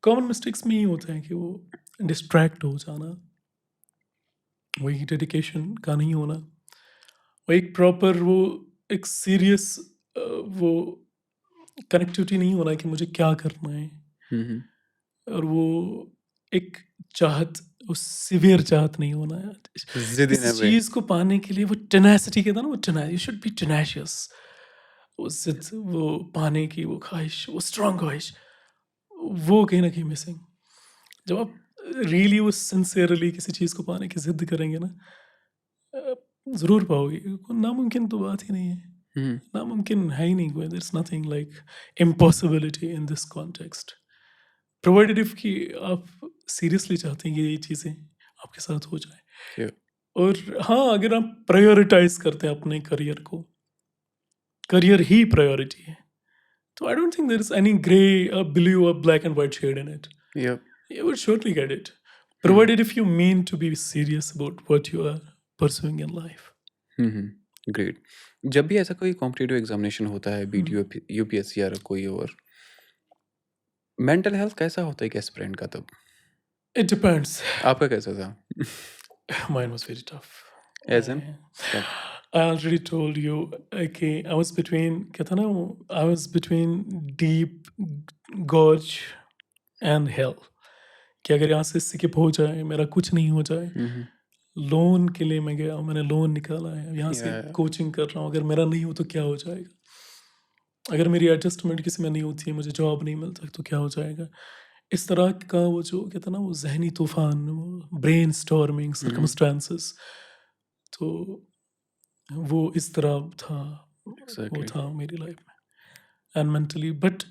Common mistakes में ही होता है कि वो डिस्ट्रैक्ट हो जाना, वही डेडिकेशन का नहीं होना, वो एक प्रॉपर, वो एक सीरियस वो कनेक्टिविटी नहीं होना कि मुझे क्या करना है, हम्म। और वो एक चाहत, वो सिवियर चाहत नहीं होना है जिद in किसी a way. चीज़ को पाने के लिए। वो टेनासिटी कहता है ना, वो यू शुड बी टेनाशियस, वो जिद, वो पाने की वो ख्वाहिश, वो स्ट्रॉन्ग ख्वाहिश, वो कहीं ना कहीं मिसिंग। जब आप रियली वो सिंसियरली किसी चीज़ को पाने की ज़िद करेंगे ना, ज़रूर पाओगे। कोई नामुमकिन तो बात ही नहीं है, नामुमकिन है ही नहीं कोई। There is nothing like impossibility in this context, provided if कि आप सीरियसली चाहते हैं कि ये चीज़ें आपके साथ हो जाए। Yeah. और हाँ, अगर आप प्रायोरिटाइज करते हैं अपने करियर को, करियर ही प्रायोरिटी है, तो I don't think there is any grey blue और black and white shade in it. Yeah. You would surely get it, provided if you mean to be serious about what you are pursuing in life. Great. जब भी ऐसा कोई competitive examination होता है, BTO, UPSC या कोई और, mental health कैसा होता है एक एस्पिरेंट का तब? It depends. आपका कैसा था? Mine was very tough. As an मैं क्या? I already told you कि I was between क्या था ना वो I was between deep gorge and hell कि अगर यहाँ से स्किप हो जाए मेरा कुछ नहीं हो जाए हम्म, लोन के लिए मैं गया मैंने लोन निकाला है यहाँ से या कोचिंग कर रहा हूँ अगर मेरा नहीं हो तो क्या हो जाएगा अगर मेरी एडजस्टमेंट किसी में नहीं होती है मुझे जॉब नहीं मिलता तो क्या हो जाएगा इस तरह का वो जो कहते हैं ना वो जहनी तूफान वो ब्रेन स्टॉर्मिंग सर्कमस्टांसेस तो वो इस तरह था वो एग्जैक्टली। था मेरी लाइफ में एंड मेंटली बट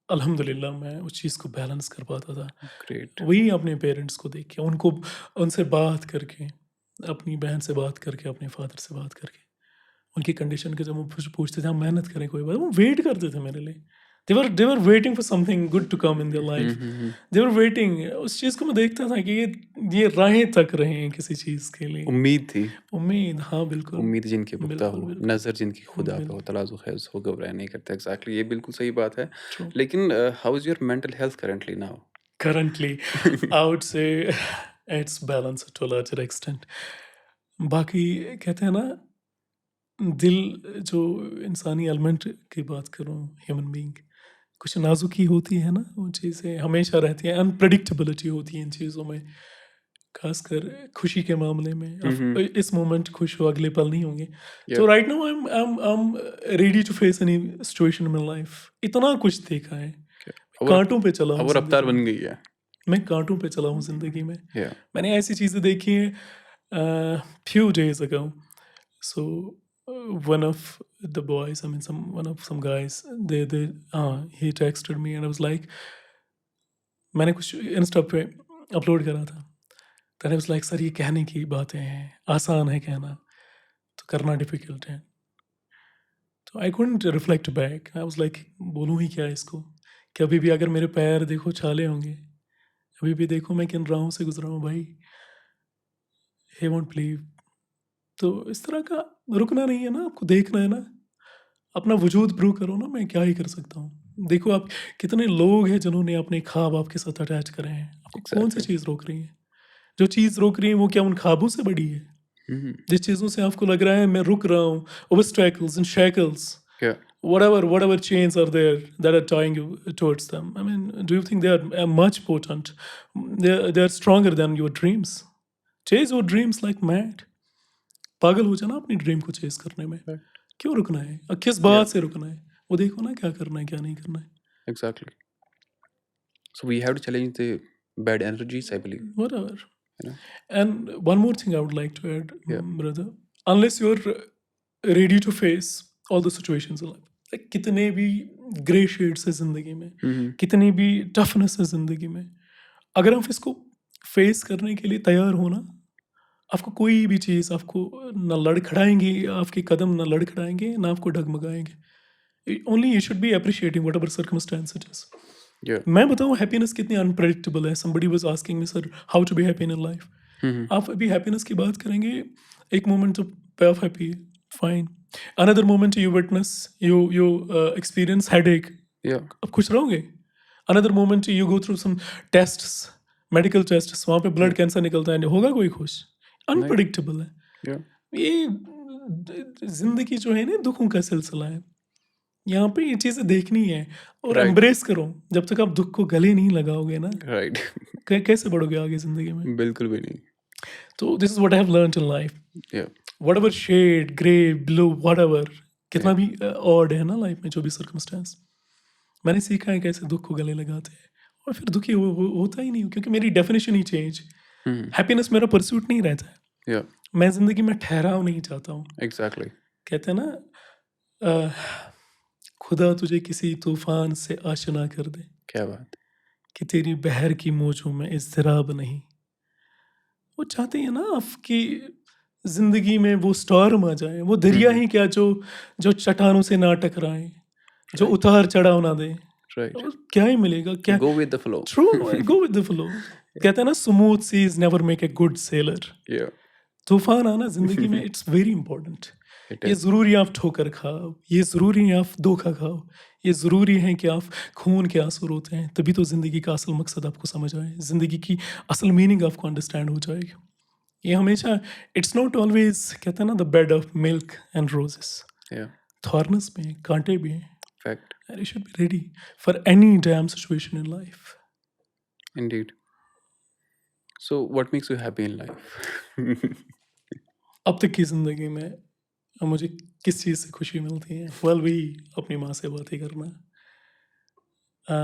अल्हम्दुलिल्लाह मैं उस चीज़ को बैलेंस कर पाता था ग्रेट। वही अपने पेरेंट्स को देख के उनको उनसे बात करके अपनी बहन से बात करके अपने फादर से बात करके उनकी कंडीशन के जब वो पूछते थे हम मेहनत करें कोई बात वो वेट करते थे मेरे लिए they were waiting for something good to come in their life they were waiting उस चीज़ को मैं देखता था कि ये राहें तक रहे हैं किसी चीज़ के लिए उम्मीद थी, उम्मीद हाँ बिल्कुल उम्मीद जिनकी पुख्ता बिल्कुल हो, बिल्कुल नज़र जिनकी खुदा पे हो, बिल्कुल तराज़ु ख़ैज़ हो घबराया नहीं करता। एग्जैक्टली, ये बिल्कुल सही बात है। ट्रू लेकिन how is your mental health currently now? currently I would say it's balanced to a larger extent बाकी कहते हैं ना दिल जो इंसानी एलिमेंट की बात करूं ह्यूमन बीइंग कुछ नाजुकी होती है ना वो चीज़ें हमेशा रहती हैं अनप्रडिक्टेबिलिटी होती है इन चीज़ों में खासकर खुशी के मामले में आप इस मोमेंट खुश हो अगले पल नहीं होंगे या तो right now I am ready to face any situation in my life इतना कुछ देखा है अब वो कांटों पे चला अब हूँ वो रफ्तार जिंदगी बन में गई है। मैं कांटों पे चला हूँ ज़िंदगी में या मैंने ऐसी चीज़ें देखी हैं few days ago so one of the boys I mean some guys they he texted me and I was like मैंने कुछ इंस्टा पे अपलोड करा था then I was like sir ये कहने की बातें हैं आसान है कहना तो करना डिफिकल्ट है तो आई couldn't reflect back I was like बोलूँ ही क्या इसको कि अभी भी अगर मेरे पैर देखो छाले होंगे अभी भी देखो मैं किन राहों से गुजरा हूँ भाई he won't believe तो इस तरह का रुकना नहीं है ना आपको देखना है ना अपना वजूद प्रूव करो ना मैं क्या ही कर सकता हूँ देखो आप कितने लोग हैं जिन्होंने अपने ख्वाब आपके साथ अटैच करे हैं आपको कौन सी एग्जैक्टली। चीज़ रोक रही है जो चीज़ रोक रही है वो क्या उन ख्वाबों से बड़ी है जिस चीज़ों से आपको लग रहा है मैं रुक रहा हूँ obstacles and shackles या whatever chains are there that are tying you towards them I mean do you think they are much potent they are stronger than your dreams chase your dreams like mad पागल हो जाना अपनी dream को chess करने में क्यों रुकना है और किस या बात से रुकना है वो देखो ना क्या करना है क्या नहीं करना है exactly. So we have to challenge the bad energies I believe, whatever you know. and one more thing I would like to add या brother unless you're ready to face all the situations in life like कितने भी grey shades है जिंदगी में कितनी भी toughness है जिंदगी में अगर आप इसको फेस करने के लिए तैयार हो ना आपको कोई भी चीज़ आपको ना लड़खड़ाएंगी आपके कदम ना लड़खड़ाएंगे ना आपको डगमगाएंगे only you should be appreciating whatever circumstance it is या मैं बताऊँ हैप्पीनेस कितनी अनप्रडिक्टेबल है somebody was asking me sir how to be happy in life आप अभी हैप्पीनेस की बात करेंगे एक मोमेंट पे आप happy fine another moment you witness you experience headache या अब खुश रहोगे another moment you go through some tests medical test वहाँ पे ब्लड कैंसर निकलता है होगा कोई खुश नहीं। अनप्रडिक्टेबल है या ये जिंदगी जो है ना दुखों का सिलसिला है यहाँ पे ये चीज़ें देखनी है और राइट एम्ब्रेस करो जब तक आप दुख को गले नहीं लगाओगे ना राइट। कैसे बढ़ोगे आगे जिंदगी में बिल्कुल भी नहीं। तो this is what I have learned in life या whatever shade grey blue whatever कितना या भी ऑड है ना लाइफ में जो भी सर्कमस्टेंस मैंने सीखा है कैसे दुख को गले लगाते हैं और फिर दुखी होता ही नहीं हूँ क्योंकि मेरी डेफिनेशन ही चेंज हैप्पीनेस मेरा परस्यूट नहीं रहता है या मैं जिंदगी में ठहराव नहीं चाहता हूँ एग्जैक्टली। कहते हैं ना अ, खुदा तुझे किसी तूफान से आशना कर दे क्या बात। कि तेरी बहर की मौजों में इज़्तिराब नहीं वो चाहते हैं ना आपकी जिंदगी में वो स्टॉर्म आ जाए वो दरिया ही क्या जो जो चट्टानों से ना टकराए जो राइट उतार चढ़ाव ना दे राइट। और क्या ही मिलेगा क्या go with the flow. True go with the flow कहते हैं ना smooth seas never make a good sailor या तूफान आना जिंदगी में इट्स वेरी इंपॉर्टेंट इट ये इज। ज़रूरी है आप ठोकर खाओ ये ज़रूरी है आप धोखा खाओ ये ज़रूरी है कि आप खून के आंसू रोते हैं तभी तो ज़िंदगी का असल मकसद आपको समझ आए ज़िंदगी की असल मीनिंग आपको अंडरस्टैंड हो जाएगी ये हमेशा इट्स नॉट ऑलवेज कहते हैं ना the bed of milk and roses, या थॉर्नस भी हैं, कांटे भी हैं, fact and you should be ready for any damn situation in life. Indeed so what makes you happy in life अब तक की ज़िंदगी में मुझे किस चीज़ से खुशी मिलती है? वेल वही अपनी माँ से बातें करना। अ,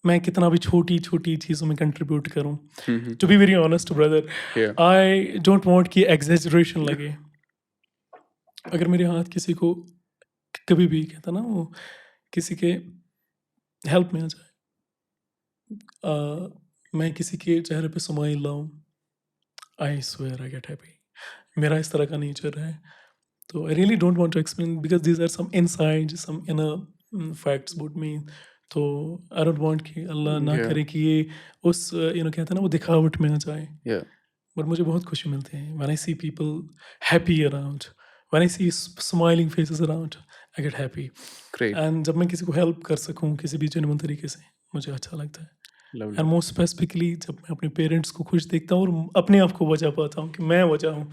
मैं कितना भी छोटी-छोटी चीज़ों में कंट्रीब्यूट करूँ। To be very honest brother, या आई डोंट वांट कि एग्ज़ैजरेशन लगे। अगर मेरे हाथ किसी को कभी भी कहता ना वो किसी के हेल्प में आ जाए, मैं किसी के चेहरे पे स्माइल लाऊँ, I swear I get happy. मेरा इस तरह का नेचर है। तो I really don't want to explain because these are some inside some inner facts about me. तो आई डोंट वांट कि अल्लाह ना या करे कि ये उस कहते हैं ना वो दिखावट में आ जाए। या बट मुझे बहुत खुशी मिलती है when I see people happy around, when I see smiling faces around, I get happy. Great and जब मैं किसी को हेल्प कर सकूँ किसी भी जेन्युइन तरीके से, मुझे अच्छा लगता है। लवली एंड मोस्ट स्पेसिफिकली जब मैं अपने पेरेंट्स को खुश देखता हूँ और अपने आप को बचा पाता हूँ कि मैं वजह हूँ,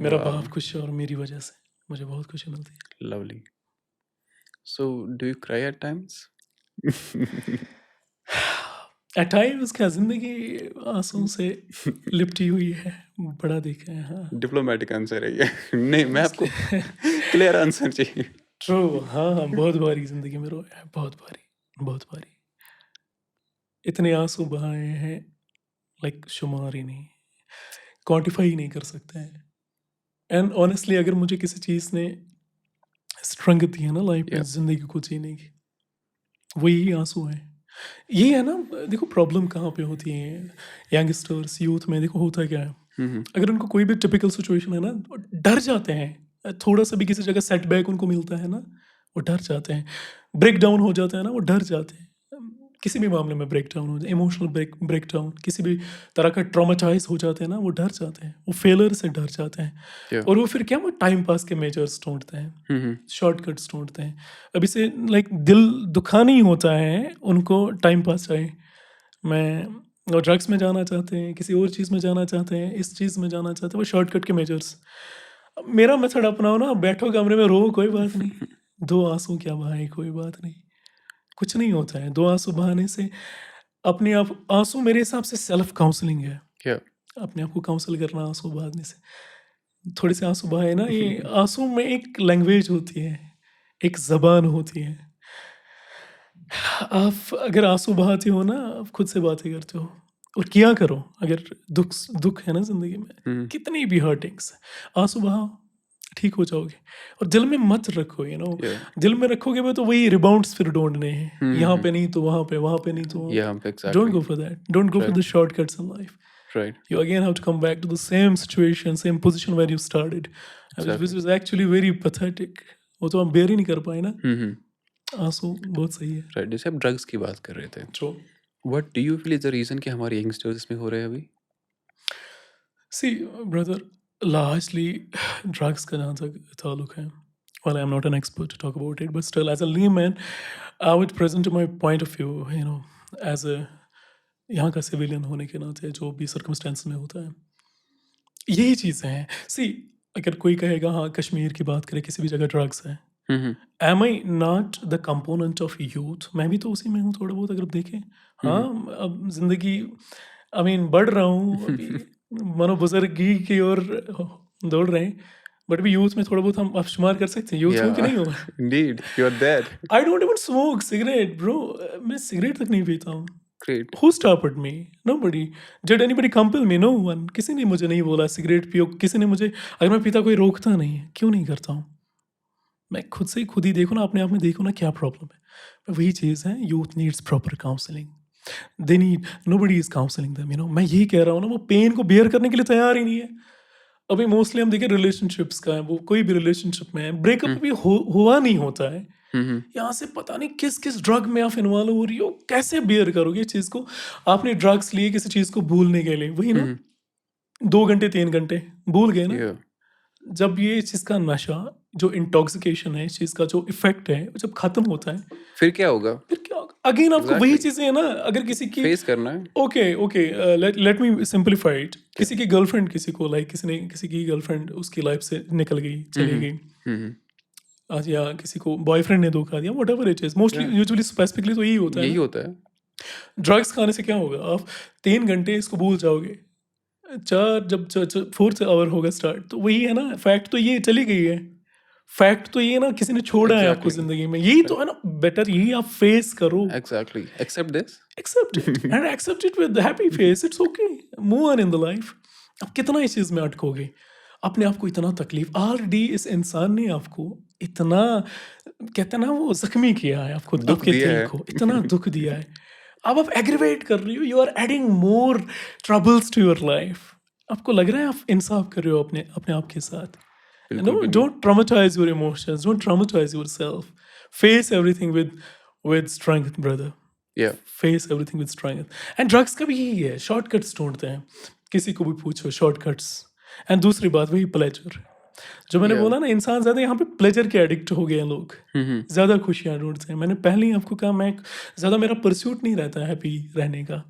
मेरा वाओ बाप खुश है और मेरी वजह से मुझे बहुत खुशी मिलती है। Lovely so do you cry at times at times क्या ज़िंदगी आंसुओं से लिपटी हुई है, बड़ा देखा है, हाँ। डिप्लोमेटिक आंसर है ये नहीं मैं आपको इसलिए क्लियर आंसर चाहिए ट्रू, हाँ, हाँ, बहुत बारी ज़िंदगी में रोया है, बहुत बारी, बहुत बारी। इतने आँसू बहाए हैं लाइक शुमार ही नहीं, क्वांटिफ़ाई ही नहीं कर सकते हैं। एंड ऑनेस्टली अगर मुझे किसी चीज़ ने स्ट्रेंथ दी है ना लाइफ में या ज़िंदगी को जीने की, वही आँसू हैं। ये है ना, देखो प्रॉब्लम कहाँ पे होती है यंगस्टर्स, यूथ में देखो होता क्या है, अगर उनको कोई भी टिपिकल सिचुएशन है ना, वो डर जाते हैं। थोड़ा-सा भी किसी जगह सेटबैक उनको मिलता है ना, वो डर जाते हैं। ब्रेक डाउन हो जाता है ना, वो डर जाते हैं। किसी भी मामले में ब्रेक डाउन हो जाए, इमोशनल ब्रेक डाउन, किसी भी तरह का ट्रॉमाटाइज़ हो जाते हैं ना, वो डर जाते हैं। वो फेलियर से डर जाते हैं या और वो फिर क्या वो टाइम पास के मेजर्स ढूँढते हैं, शॉर्टकट्स ढूँढते हैं। अब इसे लाइक दिल दुखा नहीं होता है, उनको टाइम पास चाहिए। मैं और ड्रग्स में जाना चाहते हैं, किसी और चीज़ में जाना चाहते हैं, इस चीज़ में जाना चाहते हैं, वो शॉर्टकट के मेजर्स। अब मेरा मेथड अपनाओ ना, बैठो कमरे में रो कोई बात नहीं, 2 आँसू क्या बहाए कोई बात नहीं, कुछ नहीं होता है 2 आँसू बहाने से। अपने आप आँसू मेरे हिसाब से सेल्फ काउंसलिंग है, या अपने आप को काउंसल करना आँसू बहाने से। थोड़े से आँसू बहाए ना, ये आँसू में एक लैंग्वेज होती है, एक ज़बान होती है। आप अगर आँसू बहाते हो ना, आप खुद से बातें करते हो और किया करो। अगर दुःख है ना ज़िंदगी में, कितनी भी हर्टिंग्स, आँसू बहाओ, ठीक हो जाओगे। और दिल में मत रखो, या दिल में रखोगे वो तो वही रिबाउंड्स फिर ढूँढने हैं, यहाँ पे नहीं तो वहाँ पे, वहाँ पे नहीं तो वहाँ या पे। Don't exactly go for that, don't go for the right shortcuts in life. Right You again have to come back to the same situation, same position where you started, which exactly is actually very pathetic. वो तो हम bear ही नहीं कर पाए ना, आँसू बहुत सही है। राइट जैसे आप ड्रग्स की बात कर रहे थे True. What do you feel is the reason कि हमारे यंगस्टर्स इसमें हो रहे हैं अभी See, brother, largely drugs का जहाँ तक ताल्लुक है, well, I'm not an expert to talk about it, but still, as a layman, I would present my point of view, as a यहाँ का सिविलियन होने के नाते जो भी सर्कमस्टेंस में होता है, यही चीज़ें हैं। सी, अगर कोई कहेगा हाँ कश्मीर की बात करें, किसी भी जगह ड्रग्स है, am I not the component of youth? मैं भी तो उसी में हूँ थोड़ा बहुत अगर देखें। हाँ, अब ज़िंदगी आई मीन बढ़ रहा हूँ अभी, मानो बुजुर्गी की ओर दौड़ रहे हैं, बट अभी यूथ में थोड़ा बहुत हम आप शुमार कर सकते हैं। यूथ हूँ कि या नहीं हूँ? Indeed you are there I don't even smoke cigarette bro, मैं सिगरेट तक नहीं पीता हूँ। Great Who stopped me? Nobody. Did anybody compel me? No one. किसी ने मुझे नहीं बोला सिगरेट पियो, किसी ने मुझे, अगर मैं पीता कोई रोकता नहीं है, क्यों नहीं करता हूँ? मैं खुद से खुद ही देखो ना, अपने आप में देखो ना क्या प्रॉब्लम है। वही चीज़ है, youth needs proper counselling. They need, nobody is counselling them, मैं यही कह रहा हूँ ना, वो पेन को बेयर करने के लिए तैयार ही नहीं है। अभी मोस्टली हम देखें रिलेशनशिप्स का है, वो कोई भी रिलेशनशिप में है, ब्रेकअप अभी हुआ नहीं होता है, यहाँ से पता नहीं किस किस ड्रग में आप इन्वॉल्व हो रही हो, कैसे बियर करोगे इस चीज़ को? आपने ड्रग्स लिए किसी चीज़ को भूलने के लिए, वही ना, 2 घंटे 3 घंटे भूल गए ना। या जब ये इस चीज़ का नशा, जो इंटॉक्सिकेशन है, इस चीज़ का जो इफेक्ट है, जब खत्म होता है, फिर क्या होगा फिर क्या होगा? अगेन आपको वही एग्जैक्टली चीज़ें है ना, अगर किसी की फेस करना है। Okay let me simplify it. किसी की गर्लफ्रेंड किसी को लाइक किसी की गर्लफ्रेंड उसकी लाइफ से निकल गई, चली गई, हम्म, आज या किसी को बॉयफ्रेंड ने धोखा दिया, what ever it is, mostly yeah, usually specifically तो यही होता है यही ना। होता है। ड्रग्स खाने से क्या होगा, आप 3 घंटे इसको भूल जाओगे, जब फोर्थ आवर होगा स्टार्ट, तो वही है ना, फैक्ट तो ये चली गई है, फैक्ट तो ये ना किसी ने छोड़ा है आपको एग्जैक्टली जिंदगी में, यही तो है ना। बेटर यही आप फेस करो, exactly accept this. accept it and accept it with happy face, it's okay, move on in the life। अब कितना इस चीज में अटकोगे, अपने आप को इतना तकलीफ, ऑलरेडी इस इंसान ने आपको इतना, कहते हैं ना वो, जख्मी किया है आपको, दुख आपके दिया दिल है। को इतना दुख दिया है, अब आप एग्रीवेट कर रही हो, you are adding more troubles to your life. आपको लग रहा है आप इंसाफ कर रहे हो अपने अपने आप के साथ। बिल्कुल No, भी नहीं। don't traumatize your emotions, don't traumatize yourself, face everything with strength, brother, या face everything with strength. And drugs का भी यही है, शॉर्टकट्स ढूंढते हैं, किसी को भी पूछो शॉर्टकट्स। एंड दूसरी बात वही प्लेजर, जो मैंने या बोला ना, इंसान ज़्यादा यहाँ पे प्लेजर के एडिक्ट हो गए हैं लोग, ज़्यादा खुशियाँ ढूंढते हैं। मैंने पहले ही आपको कहा, मैं ज़्यादा, मेरा परस्यूट नहीं रहता है हैप्पी रहने का,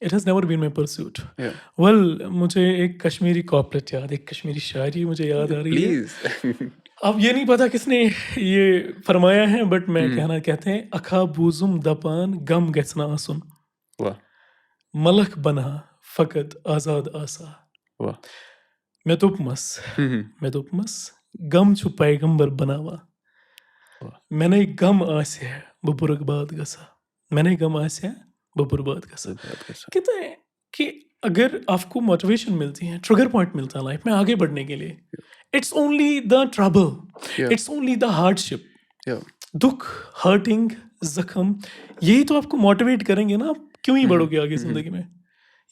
it has never been my pursuit. या वेल, मुझे एक कश्मीरी कॉपलेट याद, एक कश्मीरी शायरी मुझे याद आ रही है। प्लीज। अब ये नहीं पता किसने ये फरमाया है, बट मैं कहते हैं, अखा बूजुम दपान गम गसना आसुन, वाह मलक बना फकत आजाद आसा, वाह। मैं तुपमस, मैं तुपमस गम छु पैगंबर बनावा, मैंने गम आस्या बबुरगबाद गसा, मैंने गम आस्या बबुरबाद गसा। कहते हैं कि अगर आपको मोटिवेशन मिलती है, ट्रिगर पॉइंट मिलता है लाइफ में आगे बढ़ने के लिए, it's only the trouble, Yeah. It's only the hardship, या दुख, हर्टिंग, जख्म, यही तो आपको मोटिवेट करेंगे ना, आप क्यों ही बढ़ोगे आगे ज़िंदगी में।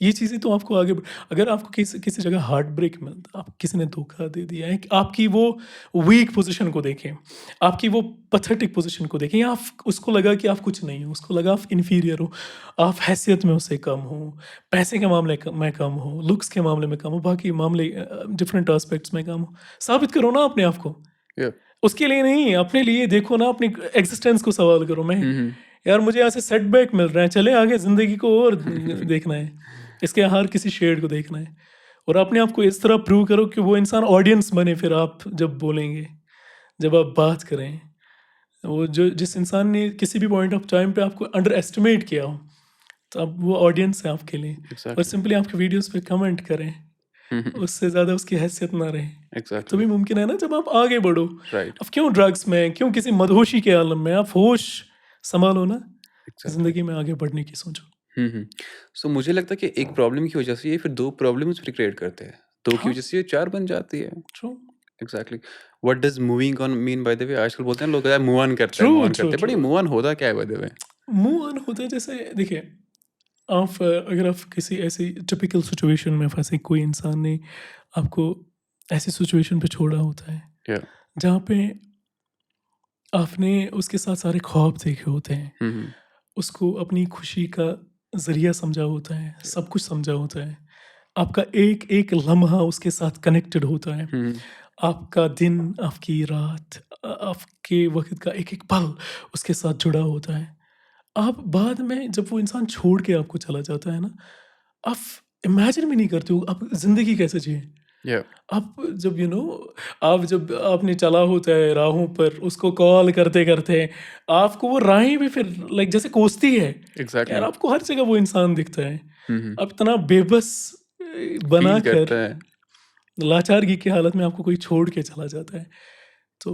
ये चीज़ें तो आपको आगे अगर आपको किसी किसी जगह हार्ट ब्रेक मिलता, आप किसी ने धोखा दे दिया है, आपकी वो वीक पोजीशन को देखें, आपकी वो पथेटिक पोजीशन को देखें, या आप उसको लगा कि आप कुछ नहीं हो, उसको लगा आप इन्फीरियर हो, आप हैसियत में उससे कम हो, पैसे के मामले में कम हो, लुक्स के मामले में कम हो, बाकी मामले डिफरेंट एस्पेक्ट्स में कम हो, साबित करो ना अपने आप को। या उसके लिए नहीं, अपने लिए देखो ना, अपनी एग्जिस्टेंस को सवाल करो। मैं यार मुझे यहाँ से सेटबैक मिल रहा है, चले आगे ज़िंदगी को और देखना है, इसके हर किसी शेड को देखना है, और अपने आप को इस तरह प्रूव करो कि वो इंसान ऑडियंस बने। फिर आप जब बोलेंगे, जब आप बात करें, वो जो जिस इंसान ने किसी भी पॉइंट ऑफ टाइम पे आपको अंडर एस्टिमेट किया हो, तो अब वो ऑडियंस है आपके लिए, और एग्जैक्टली सिंपली आपके वीडियोस पे कमेंट करें, उससे ज़्यादा उसकी हैसियत ना रहे। एग्जैक्टली तभी मुमकिन है ना जब आप आगे बढ़ो। राइट अब क्यों ड्रग्स में, क्यों किसी मदहोशी के आलम में, आप होश संभालो ना, एग्जैक्टली। जिंदगी में आगे बढ़ने की सोचो। सो मुझे लगता है कि एक प्रॉब्लम की वजह से ये फिर दो प्रॉब्लम्स भी क्रिएट करते हैं, दो की हाँ, वजह से ये चार बन जाती है। True exactly. What does moving on mean by the वे? आजकल बोलते हैं लोग यार मूव ऑन करते हैं, ट्रू मूव ऑन ट्रू करते हैं, बट ये ट्रू मूव ऑन होता क्या है bye the way? Move on होता है, जैसे देखिए, आप अगर आप किसी ऐसी टिपिकल सिचुएशन में फंसे, कोई इंसान ने आपको ऐसी सिचुएशन पे छोड़ा होता है या जहाँ पे आपने उसके साथ सारे ख्वाब देखे होते हैं, उसको अपनी खुशी का ज़रिया समझा होता है, सब कुछ समझा होता है, आपका एक एक लम्हा उसके साथ कनेक्टेड होता है, आपका दिन, आपकी रात, आपके वक्त का एक एक पल उसके साथ जुड़ा होता है। आप बाद में जब वो इंसान छोड़ के आपको चला जाता है ना, आप इमेजिन भी नहीं करते हो आप ज़िंदगी कैसे जिए। या आप जब आप जब आपने चला होता है राहों पर, उसको कॉल करते करते आपको वो राहें भी फिर लाइक जैसे कोसती है यार, एग्जैक्टली आपको हर जगह वो इंसान दिखता है, आप इतना बेबस बना फील कर, करता है। लाचारगी की हालत में आपको कोई छोड़ के चला जाता है। तो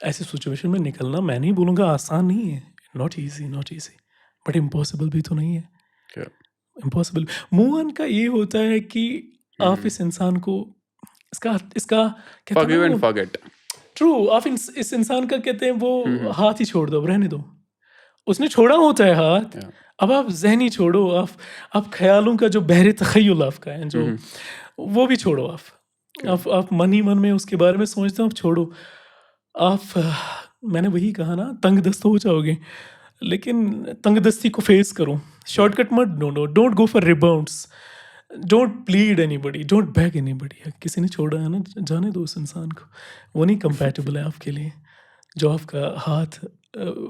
ऐसी सिचुएशन में निकलना, मैं नहीं बोलूँगा आसान नहीं है, not easy, not easy, but impossible भी तो नहीं है। क्या? इम्पॉसिबल मूव ऑन का ये होता है कि आप इस इंसान को, इसका इसका कहते हैं फॉरगिव ना एंड वो, फॉरगेट। ट्रू, आप इस इंसान का कहते हैं वो हाथ ही छोड़ दो, अब रहने दो, उसने छोड़ा होता है हाथ, या अब आप ज़हनी छोड़ो, आप ख्यालों का जो बहरे तख़य्युल आपका है, जो वो भी छोड़ो, आप मन ही मन में उसके बारे में सोचते हो, आप छोड़ो, मैंने वही कहा ना, तंग दस्त हो जाओगे, लेकिन तंग दस्ती को फेस करो, शॉर्टकट मत ढूंढो, don't go for rebounds, don't plead anybody, don't bag anybody. किसी ने छोड़ा है ना, जाने दो उस इंसान को, वो नहीं कंपैटिबल है आपके लिए, जो आपका हाथ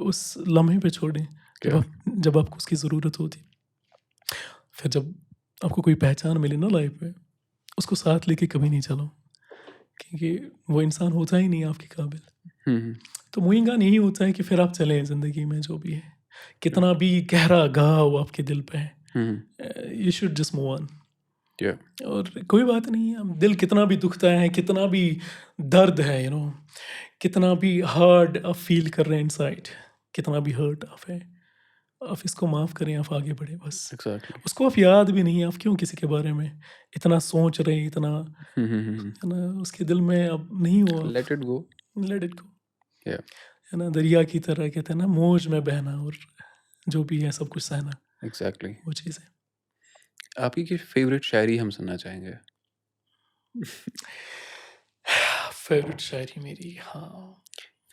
उस लम्हे पे छोड़े, क्या? जब आपको उसकी ज़रूरत होती, फिर जब आपको कोई पहचान मिले ना लाइफ में, उसको साथ लेके कभी नहीं चलो, क्योंकि वो इंसान होता ही नहीं आपके काबिल। हुँ, तो मूविंग ऑन यही होता है कि फिर आप चलें ज़िंदगी में जो भी है, कितना भी गहरा घाव आपके दिल पे है, hmm, you should just move on. या और कोई बात नहीं है, दिल कितना भी दुखता है, कितना भी दर्द है, कितना भी हार्ड आप फील कर रहे हैं इनसाइड, कितना भी हर्ट आप इसको माफ़ करें, आप आगे बढ़े बस। एग्ज़ैक्टली। उसको आप याद भी नहीं, आप क्यों किसी के बारे में इतना सोच रहे हैं, इतना हुँ। है ना, उसके दिल में अब नहीं हो आप, let it go. Let it go. या है ना, दरिया की तरह कहते हैं ना, मौज में बहना और जो भी है सब कुछ सहना, एग्ज़ैक्टली। वो चीज़ है। आपकी की फ़ेवरेट शायरी हम सुनना चाहेंगे। फेवरेट शायरी मेरी, हाँ,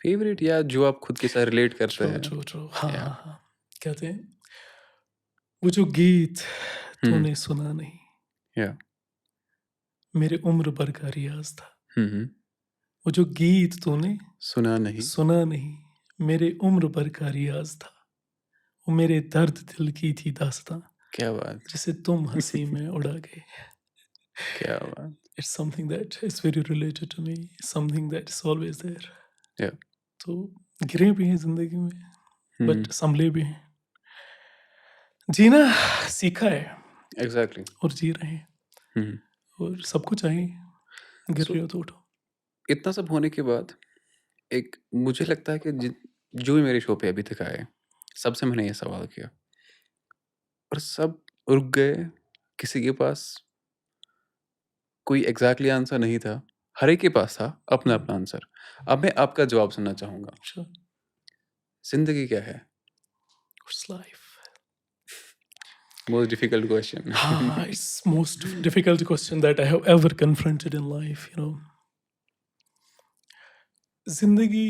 फ़ेवरेट या जो आप खुद के साथ रिलेट करते ट्रू हैं? ट्रू ट्रू, हाँ या हाँ हाँ। कहते हैं, वो जो गीत हुँ, तूने सुना नहीं, या मेरे उम्र भर का रियाज था। हुँ। वो जो गीत तूने सुना नहीं, सुना नहीं, मेरे उम्र भर का रियाज था। वो मेरे दर्द दिल की थी दास्तां, क्या बात! जिसे तुम हंसी में उड़ा गए। क्या बात! It's something that is very related to me, something that is always there. या तो गिरे भी हैं जिंदगी में, हुँ, बट संभले भी हैं, जीना सीखा है एग्ज़ैक्टली। और जी रहे हैं। हुँ। और सबको चाहिए, गिर सो रहे हो तो उठो। इतना सब होने के बाद एक मुझे लगता है कि जो भी मेरे शो पे अभी तक आए, सबसे मैंने ये सवाल किया और सब रुक गए, किसी के पास कोई एग्ज़ैक्टली आंसर नहीं था। हर एक के पास था अपना-अपना आंसर। अब मैं आपका जवाब सुनना चाहूँगा। Sure, ज़िंदगी क्या है? it's life. Most difficult question. It's most difficult question that I have ever confronted in life. जिंदगी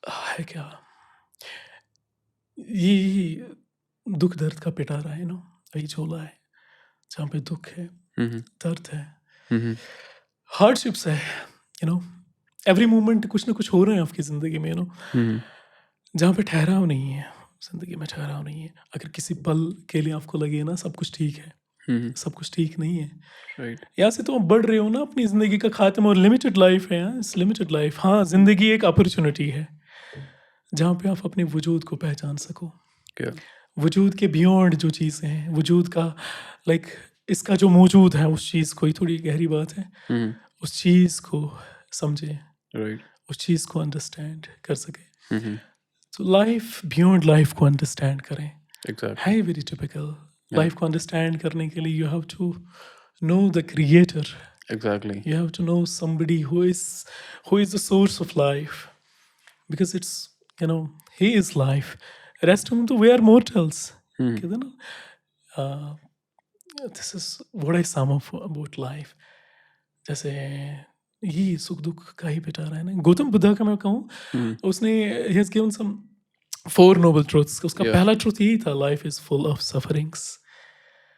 है क्या? यही दुख दर्द का पिटारा है ना, वही झोला है जहाँ पे दुख है, हुँ, हुँ। दर्द है, हुँ, हुँ। हार्डशिप्स है, यू नो एवरी मोमेंट कुछ ना कुछ हो रहा है आपकी ज़िंदगी में, हुँ, हुँ। जहाँ पे ठहराव नहीं है, ज़िंदगी में ठहराव नहीं है। अगर किसी पल के लिए आपको लगे ना सब कुछ ठीक है, हुँ, हुँ। सब कुछ ठीक नहीं है। राइट। यहाँ से तो आप बढ़ रहे हो ना अपनी ज़िंदगी का खात्मा, और लिमिटेड लाइफ है यार, इट्स लिमिटेड लाइफ। हाँ, ज़िंदगी एक अपॉर्चुनिटी है जहाँ पे आप अपने वजूद को पहचान सको, क्या? वजूद के बियॉन्ड जो चीज़ें हैं, वजूद का लाइक इसका जो मौजूद है उस चीज़ को, ये थोड़ी गहरी बात है, हुँ, हुँ। उस चीज़ को समझें, राइट। उस चीज़ को अंडरस्टैंड कर सकें। हुँ, हुँ। तो लाइफ बियॉन्ड लाइफ को अंडरस्टैंड करें, एग्ज़ैक्टली। है वेरी टिपिकल। या लाइफ को अंडरस्टैंड करने के लिए you have to know the creator, exactly. you have to know somebody who is the source of life, because it's, he is life, rest हम तो we are mortals, हुँ, कहते हैं ना, this is what I sum up about life। जैसे यही सुख दुख का ही पिटारा है ना, गौतम बुद्धा का मैं कहूँ, हुँ। उसने he has given some four noble truths, उसका या पहला ट्रुथ यही था, life is full of sufferings।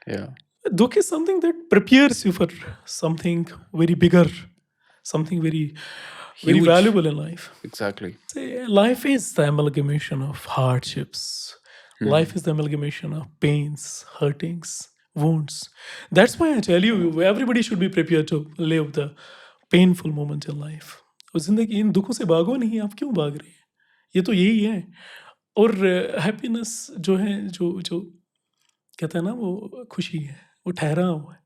या Dukh is something that prepares you for something very bigger, something very huge. valuable in life. Exactly. Say, life is the amalgamation of hardships. Hmm, Life hmm. is the amalgamation of pains, hurtings, wounds. That's why I tell you, everybody should be prepared to live the painful moment in life. और जिंदगी इन दुखों से भागो नहीं, आप क्यों भाग रहे हैं? ये तो यही है। और हैप्पीनेस जो है, जो जो कहते हैं ना, वो खुशी है, वो ठहराव है,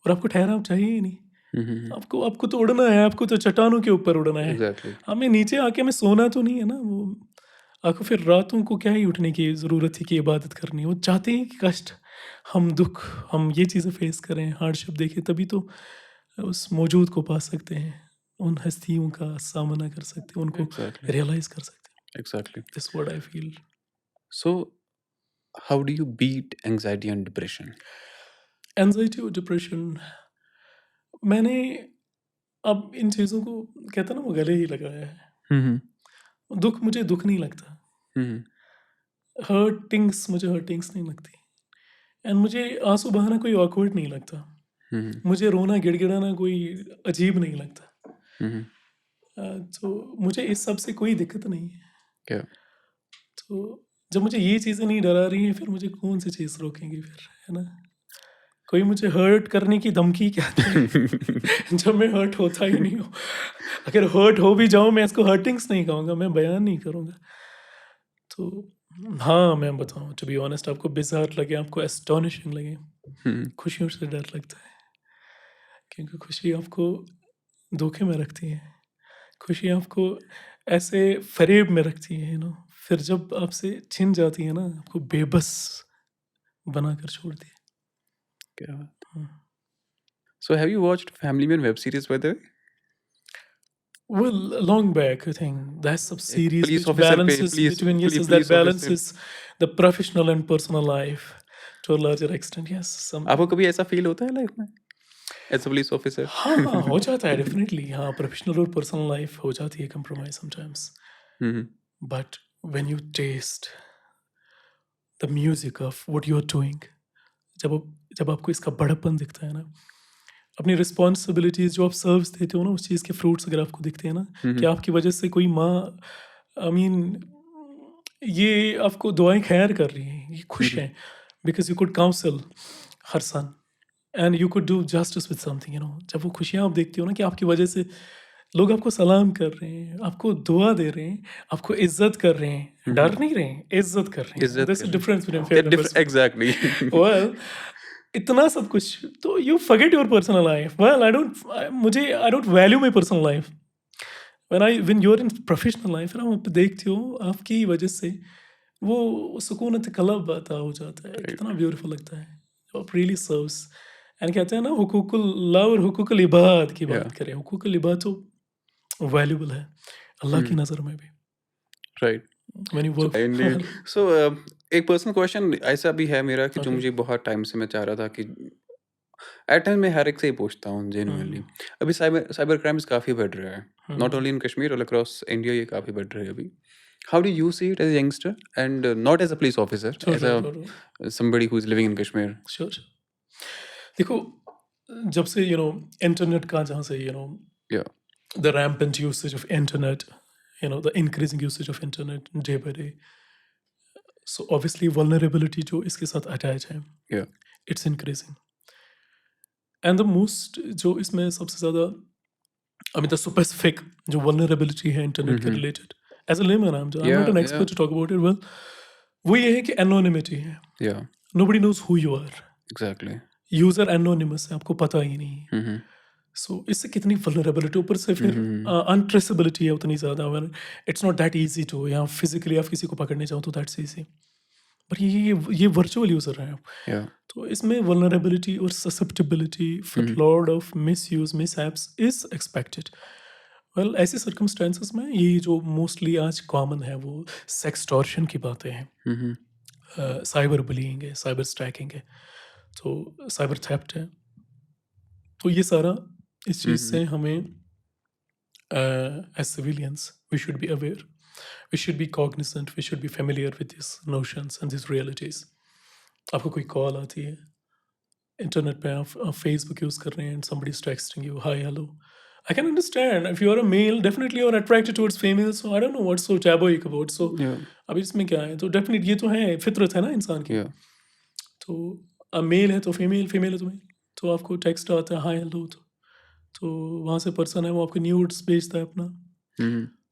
और आपको ठहराव चाहिए ही नहीं। हुँ, हुँ, हुँ। आपको आपको तो उड़ना है, आपको तो चट्टानों के ऊपर उड़ना है। एग्ज़ैक्टली। हमें नीचे आके हमें सोना तो नहीं है ना, वो आपको फिर रातों को क्या ही उठने की ज़रूरत थी कि इबादत करनी है। वो चाहते हैं कि कष्ट, हम दुःख, हम ये चीज़ें फ़ेस करें, हार्डशिप देखें, तभी तो उस मौजूद को पा सकते हैं। उन हस्तियों का सामना कर सकते हैं, उनको एग्ज़ैक्टली। रियलाइज़ कर सकते हैं। Exactly. This what I feel. So how do you beat anxiety and depression? Anxiety और डिप्रेशन, मैंने अब इन चीज़ों को, कहते हैं ना, वो गले ही लगाया है। हुँ, हुँ। दुःख मुझे दुःख नहीं लगता, हुँ, हुँ। हर्टिंग्स मुझे हर्टिंग्स नहीं लगती, एंड मुझे आँसू बहाना कोई ऑकवर्ड नहीं लगता। हुँ, हुँ। मुझे रोना गिड़गिड़ाना कोई अजीब नहीं लगता। हुँ, हुँ। तो मुझे इस सब से कोई दिक्कत नहीं है। क्या? तो जब मुझे ये चीज़ें नहीं डरा रही हैं, फिर मुझे कौन सी चीज़ रोकेंगी फिर, है ना? कोई मुझे हर्ट करने की धमकी क्या दे जब मैं हर्ट होता ही नहीं हूँ। अगर हर्ट हो भी जाऊँ, मैं इसको हर्टिंग्स नहीं कहूँगा, मैं बयान नहीं करूँगा। तो हाँ, मैं बताऊँ टू बी ऑनेस्ट, आपको बिज़ार लगे, आपको एस्टोनिशिंग लगे, हुँ, खुशियों से डर लगता है, क्योंकि खुशी आपको धोखे में रखती है। खुशी आपको ऐसे फ़रेब में रखती है, फिर जब आपसे छिन जाती है ना, आपको बेबस बनाकर छोड़ती है। क्या बात। Hmm. So have you watched Family Man web series by the way? Well, long back, I think that's some एक series पुलिस which ऑफिसर पे balances between, yes, yes, that police officer balances the professional and personal life to a larger extent. Yes, some. आपको कभी ऐसा feel होता है life में as a police officer? हाँ, हाँ, हो जाता है डेफ़िनेटली। हाँ, प्रोफ़ेशनल और पर्सनल लाइफ़ हो जाती है compromise sometimes. Hmm, hmm, but when you taste the music of what you are doing, जब आपको इसका बड़प्पन दिखता है ना, अपनी रिस्पॉन्सिबिलिटीज़ जो आप सर्व्स देते हो ना, उस चीज़ के फ्रूट्स अगर आपको दिखते हैं ना, हुँ, कि हुँ, आपकी वजह से कोई माँ, आई मीन, ये आपको दुआएँ खैर कर रही हैं, ये हुँ, खुश हुँ, हैं, because you could counsel her son and you could do justice with something, जब वो खुशियाँ आप देखते हो ना, कि आपकी वजह से लोग आपको सलाम कर रहे हैं, आपको दुआ दे रहे हैं, आपको इज़्ज़त कर रहे हैं, हुँ, हुँ, डर नहीं रहे हैं, इज़्ज़त कर रहे हैं। इज़्ज़त देयर इज़ कर अ रहे हैं। डिफरेंस बिटवीन या fair and respect. Exactly. Well, इतना सब कुछ, तो you forget your personal life. Well, I don't value my personal life. When you are in professional life ना, आप देखते हो आपकी वजह से वो सुकूनत कल्ब अता हो जाता है, राइट, कितना ब्यूटीफुल लगता है। आप रियली सर्व्स, एंड कहते हैं ना, हुकूकुल्लाह और हुकूकुल इबाद की या बात करें, हुकूकुल इबाद तो वैल्यूबल है अल्लाह की हुँ, नज़र में भी। Right. When you so work indeed. Well. So एक पर्सनल क्वेश्चन ऐसा भी है मेरा कि जो ओके। मुझे बहुत टाइम से मैं चाह रहा था कि एट टाइम मैं हर एक से ही पूछता हूँ हुँ, जेन्युइनली। अभी साइबर साइबर क्राइम्स काफ़ी बढ़ रहा है, not hmm. Only in Kashmir all across India, ये काफ़ी बढ़ रहा है अभी। How do you see it as a youngster and not as a police officer, sure, as sure, a sure, somebody who is living in Kashmir? Sure, sure. देखो, जब से internet का, जहाँ से या the rampant usage of internet, the increasing usage of internet day by day. So obviously vulnerability जो इसके साथ attach है, या it's increasing. And the most जो इसमें सबसे ज़्यादा, I mean the specific जो vulnerability है internet के related, as a layman I'm या not an या expert to talk about it well, वो ये है कि anonymity है. या Nobody knows who you are. Exactly. User anonymous है, आपको पता ही नहीं है. सो इससे कितनी वल्नरेबिलिटी, ऊपर से फिर अनट्रेसेबिलिटी है उतनी ज़्यादा। Well, it's not that easy to, या फिजिकली आप किसी को पकड़ने जाओ तो दैट्स ईजी, बट ये वर्चुअल यूज़र हैं आप, या तो इसमें वल्नरेबिलिटी और susceptibility for lot of misuse miss apps is expected. Well, ऐसे सर्कमस्टेंसेस में ये जो मोस्टली आज कॉमन है, वो सेक्सटॉर्शन की बातें हैं, साइबर बुलिंग है, साइबर स्टैकिंग है, तो साइबर थेफ्ट है। तो ये सारा, इस चीज़ से हमें as civilians, we should be aware, we should be cognizant, we should be familiar with these notions and these realities. आपको कोई कॉल आती है, इंटरनेट पे आप फेसबुक यूज़ कर रहे हैं, and somebody is texting you, hi, hello. I can understand if you are a male, definitely you are attracted towards females, so I don't know what's so tabooic about. So या अब इसमें क्या है, तो definite ये तो है, फितरत है ना इंसान की। या तो अब मेल है तो फीमेल, फीमेल है तो मेल, तो आपको टेक्स्ट आता है हाय हेलो, तो वहाँ से पर्सन है, वो आपको न्यूड्स भेजता है अपना,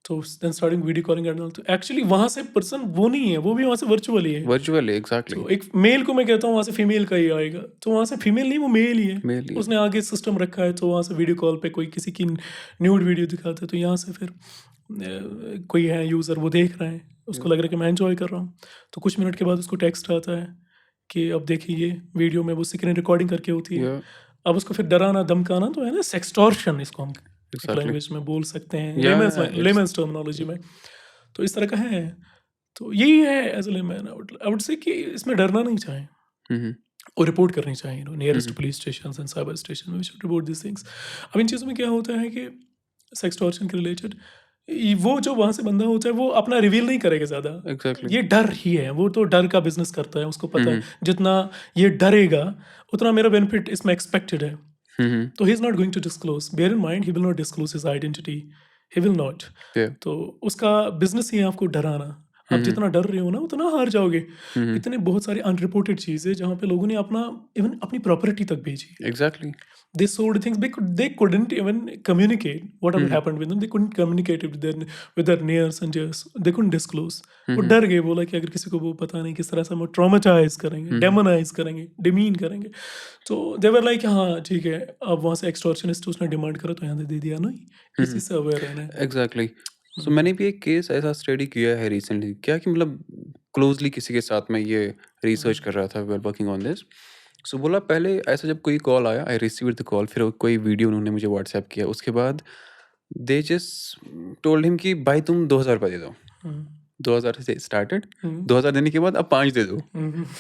तो then starting video calling and all, तो एक्चुअली वहाँ से पर्सन वो नहीं है, वो भी वहाँ से वर्चुअल ही है। Virtually exactly. तो एक मेल को मैं कहता हूँ वहाँ से फीमेल का ही आएगा, तो वहाँ से फीमेल नहीं, वो मेल ही है। मेल ही है। उसने आगे सिस्टम रखा है, तो वहाँ से वीडियो कॉल पे कोई किसी की न्यूड वीडियो दिखाता है, तो यहाँ से फिर कोई है यूज़र, वो देख रहा है, उसको लग रहा है कि मैं एंजॉय कर रहा हूँ, तो कुछ मिनट के बाद उसको टेक्स्ट आता है कि अब देखिए ये वीडियो में वो स्क्रीन रिकॉर्डिंग करके होती है। या अब उसको फिर डराना धमकाना तो है ना, सेक्सटॉर्शन इसको हम एक एग्जैक्टली। लैंग्वेज में बोल सकते हैं, या इट्स लेमेंस टर्मिनोलॉजी में। तो इस तरह का है, तो यही है as a layman, I would say कि इसमें डरना नहीं चाहिए और रिपोर्ट करनी चाहिए, nearest police station and cyber station, we should report this things. अब इन चीज़ों में क्या होता है कि सेक्सटॉर्शन के रिलेटेड, वो जो वहाँ से बंदा होता है, वो अपना रिवील नहीं करेगा ज़्यादा, एग्जैक्टली। ये डर ही है, वो तो डर का बिजनेस करता है, उसको पता है जितना ये डरेगा उतना मेरा बेनिफिट इसमें एक्सपेक्टेड है, तो he is not going to disclose, bear in mind he will not disclose his identity, he will not. या तो उसका बिजनेस ही है आपको डराना, आप जितना डर रहे हो ना उतना हार जाओगे। हम्म। इतने बहुत सारी अनरिपोर्टेड चीज़ें जहाँ पे लोगों ने अपना इवन अपनी प्रॉपर्टी तक बेची। Exactly. They sold things they couldn't even communicate whatever happened with them. They couldn't communicate it with their nears and dears. They couldn't disclose. वो डर गए, बोला कि अगर किसी को वो पता नहीं किस तरह से हम ट्रॉमेटाइज करेंगे, डेमोनाइज करेंगे, डिमीन करेंगे। तो दे वर लाइक हाँ ठीक है, अब वहाँ से एक्सटॉर्शनिस्ट उसने डिमांड करा तो यहाँ दे दिया। नहीं, इसी से अवेयर रहना है। एग्जैक्टली। सो मैंने भी एक केस ऐसा स्टडी किया है रिसेंटली, क्या कि मतलब क्लोजली किसी के साथ मैं ये रिसर्च कर रहा था वेल वर्किंग ऑन दिस। सो बोला पहले ऐसा जब कोई कॉल आया, आई रिसीव्ड द कॉल, फिर कोई वीडियो उन्होंने मुझे व्हाट्सएप किया, उसके बाद दे जस्ट टोल्ड हिम कि भाई तुम 2000 रुपये दे दो। 2000 से स्टार्टेड, 2000 देने के बाद अब 5 दे दो,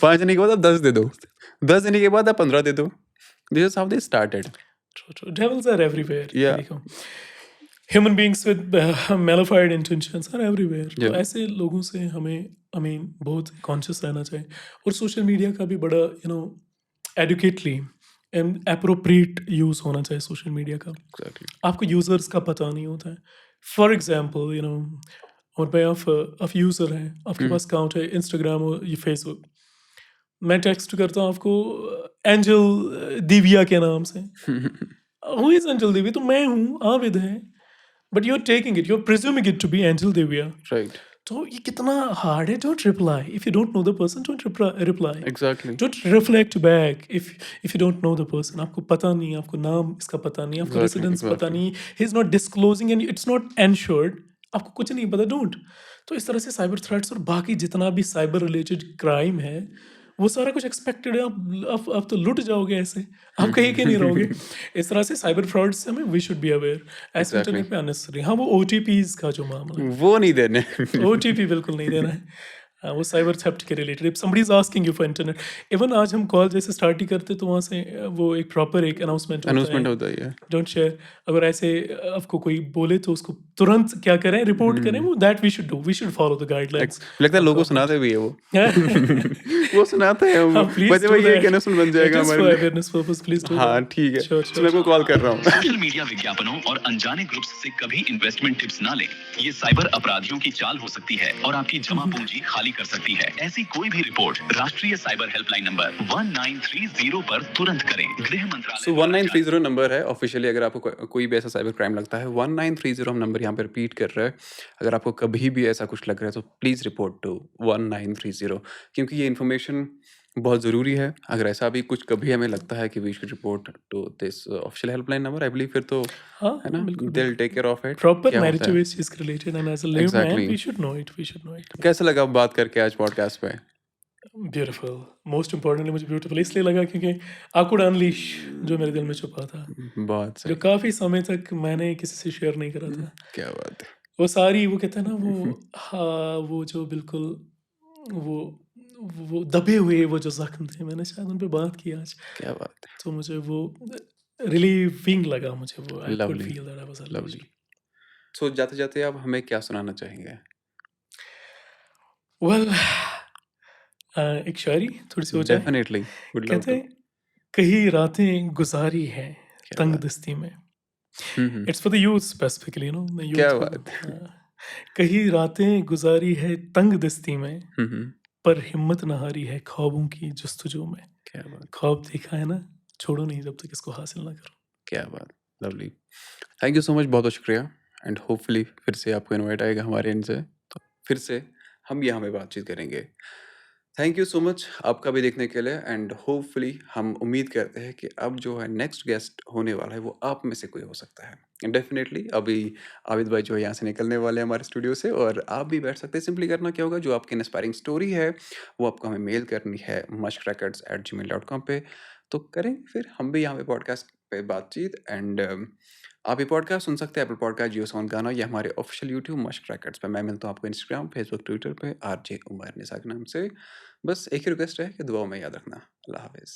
5 देने के बाद अब 10 दे दो, 10 देने के बाद अब 15 दे दो। This is how they started. True. Devils are everywhere. Yeah. देखो, human beings with malafide intentions are everywhere. तो Yeah. ऐसे लोगों से हमें बहुत कॉन्शियस रहना चाहिए। और सोशल मीडिया का भी बड़ा एडुकेटली एंड अप्रोप्रिएट यूज़ होना चाहिए सोशल मीडिया का। Exactly. आपको यूज़र्स का पता नहीं होता है। फॉर एग्जाम्पल और भाई आप यूज़र हैं, आपके पास अकाउंट है इंस्टाग्राम और ये फेसबुक। मैं टेक्स्ट करता हूँ आपको एंजल दिव्या के नाम से। Who is angel Divya? तो मैं हूँ, आविद है, but you are taking it, you are presuming it to be angel Divya. Right. तो ये कितना हार्ड है। Don't reply if you don't know the person, don't reply. Exactly. Don't reflect back if you don't know the person. आपको पता नहीं, आपको नाम इसका पता नहीं, आपको Exactly, रेसिडेंस पता exactly. नहीं, he is not disclosing and it's not ensured, आपको कुछ नहीं पता, डोंट। तो इस तरह से साइबर थ्रेट्स और बाकी जितना भी साइबर रिलेटेड क्राइम है वो सारा कुछ एक्सपेक्टेड है। आप तो लुट जाओगे ऐसे, आप कहीं के नहीं रहोगे। इस तरह से साइबर फ्रॉड से हमें वी शुड बी अवेयर। ऐसे Exactly. इंटरनेट पे अननेसेसरी। हाँ, वो ओटीपीज का जो मामला है, वो नहीं देने। ओटीपी बिल्कुल नहीं देना है। हाँ, वो साइबर थेफ्ट के related. If somebody is asking you for internet, even आज हम कॉल जैसे स्टार्ट ही करते तो वहाँ से वो एक प्रॉपर एक अनाउंसमेंट होता अनाउंसमेंट है, होता ही है। Don't share. अगर ऐसे आपको कोई बोले तो उसको तुरंत क्या करें, रिपोर्ट करें। वो that we should do, we should follow the guidelines. लगता है लोगों सुनाते भी है वो। वो सुनाते हैं वो। हाँ, प्लीज वैसे डू भाई ये दैट। अनाउंसमेंट बन जाएगा जस्ट हमारे फॉर लिए। अवेयरनेस पर्पस, प्लीज डू हाँ दैट। ठीक है। श्योर तो मैं आपको कॉल कर रहा हूँ। सोशल मीडिया विज्ञापनों और अनजाने ग्रुप्स से कभी इन्वेस्टमेंट टिप्स ना लें। ये साइबर अपराधियों की चाल हो सकती है और आपकी जमा पूंजी खाली कर सकती है। ऐसी कोई भी रिपोर्ट राष्ट्रीय साइबर हेल्पलाइन नंबर 1930 पर तुरंत करें। गृह मंत्रालय। सो 1930 नंबर है ऑफिशियली। अगर आपको कोई भी ऐसा साइबर क्राइम लगता है, 1930 हम नंबर यहाँ पे रिपीट कर रहे हैं। अगर आपको कभी भी ऐसा कुछ लग रहा है तो प्लीज़ रिपोर्ट टू 1930, क्योंकि ये इन्फॉर्मेशन बहुत ज़रूरी है। अगर ऐसा भी कुछ कभी हमें लगता है कि we should report to this official helpline number, I believe फिर तो हाँ, है ना, बिल्कुल, दे विल बिल्कुल। Take care of it. Proper क्या होता नैरेटिव है? इस चीज़ के related and as a layman exactly. We should know it, we should know it. कैसा लगा बात करके आज पॉडकास्ट पे? ब्यूटीफुल। मोस्ट इम्पोर्टेंटली मुझे ब्यूटीफुल इसलिए लगा क्योंकि आई कुड अनलीश जो मेरे दिल में छुपा था, बहुत जो सही। काफ़ी समय तक मैंने किसी से शेयर नहीं करा था। क्या बात है। वो सारी वो कहते हैं ना वो हाँ, वो जो बिल्कुल वो वो दबे हुए वो जो ज़ख्म थे, मैंने शायद उन पे बात की आज। क्या बात है। तो मुझे वो रिलीविंग लगा मुझे वो। I could lovely, feel that I was lovely. So जाते-जाते आप हमें क्या सुनाना चाहेंगे? वेल एक शायरी थोड़ी-सी हो जाए। डेफिनिटली, वुड लव कहते टू। हैं कई रातें गुज़ारी हैं क्या तंग बात। दस्ती में। हुँ। It's for the youth specifically, मैं क्या यूथ को बात है। कई रातें गुज़ारी है तंग दस्ती में, हुँ। पर हिम्मत न हारी है ख्वाबों की जस्तजू में। क्या बात, ख्वाब देखा है ना, छोड़ो नहीं जब तक इसको हासिल ना करो। क्या बात। Lovely. Thank you so much, बहुत-बहुत शुक्रिया एंड होपफुली फिर से आपको इनवाइट आएगा हमारे एंड से, तो फिर से हम यहाँ पे बातचीत करेंगे। थैंक यू सो मच आपका भी देखने के लिए एंड होपफुली हम उम्मीद करते हैं कि अब जो है नेक्स्ट गेस्ट होने वाला है वो आप में से कोई हो सकता है। डेफिनेटली अभी आबिद भाई जो है यहाँ से निकलने वाले हैं हमारे स्टूडियो से और आप भी बैठ सकते हैं। सिंपली करना क्या होगा, जो आपकी इंस्पायरिंग स्टोरी है वो आपको हमें मेल करनी है mushrecords@gmail.com पे। तो करेंगे फिर हम भी यहाँ पे पॉडकास्ट पे बातचीत एंड आप ये पॉडकास्ट सुन सकते हैं एप्पल पॉडकास्ट, जियो साउंड, गाना या हमारे ऑफिशियल यूट्यूब मश्क रैकेट्स पे। मैं मिलता हूँ आपको इंस्टाग्राम, फेसबुक, ट्विटर पे RJ उमर निसा के नाम से। बस एक ही रिक्वेस्ट है कि दुआओं में याद रखना। अल्लाह हाफिज़।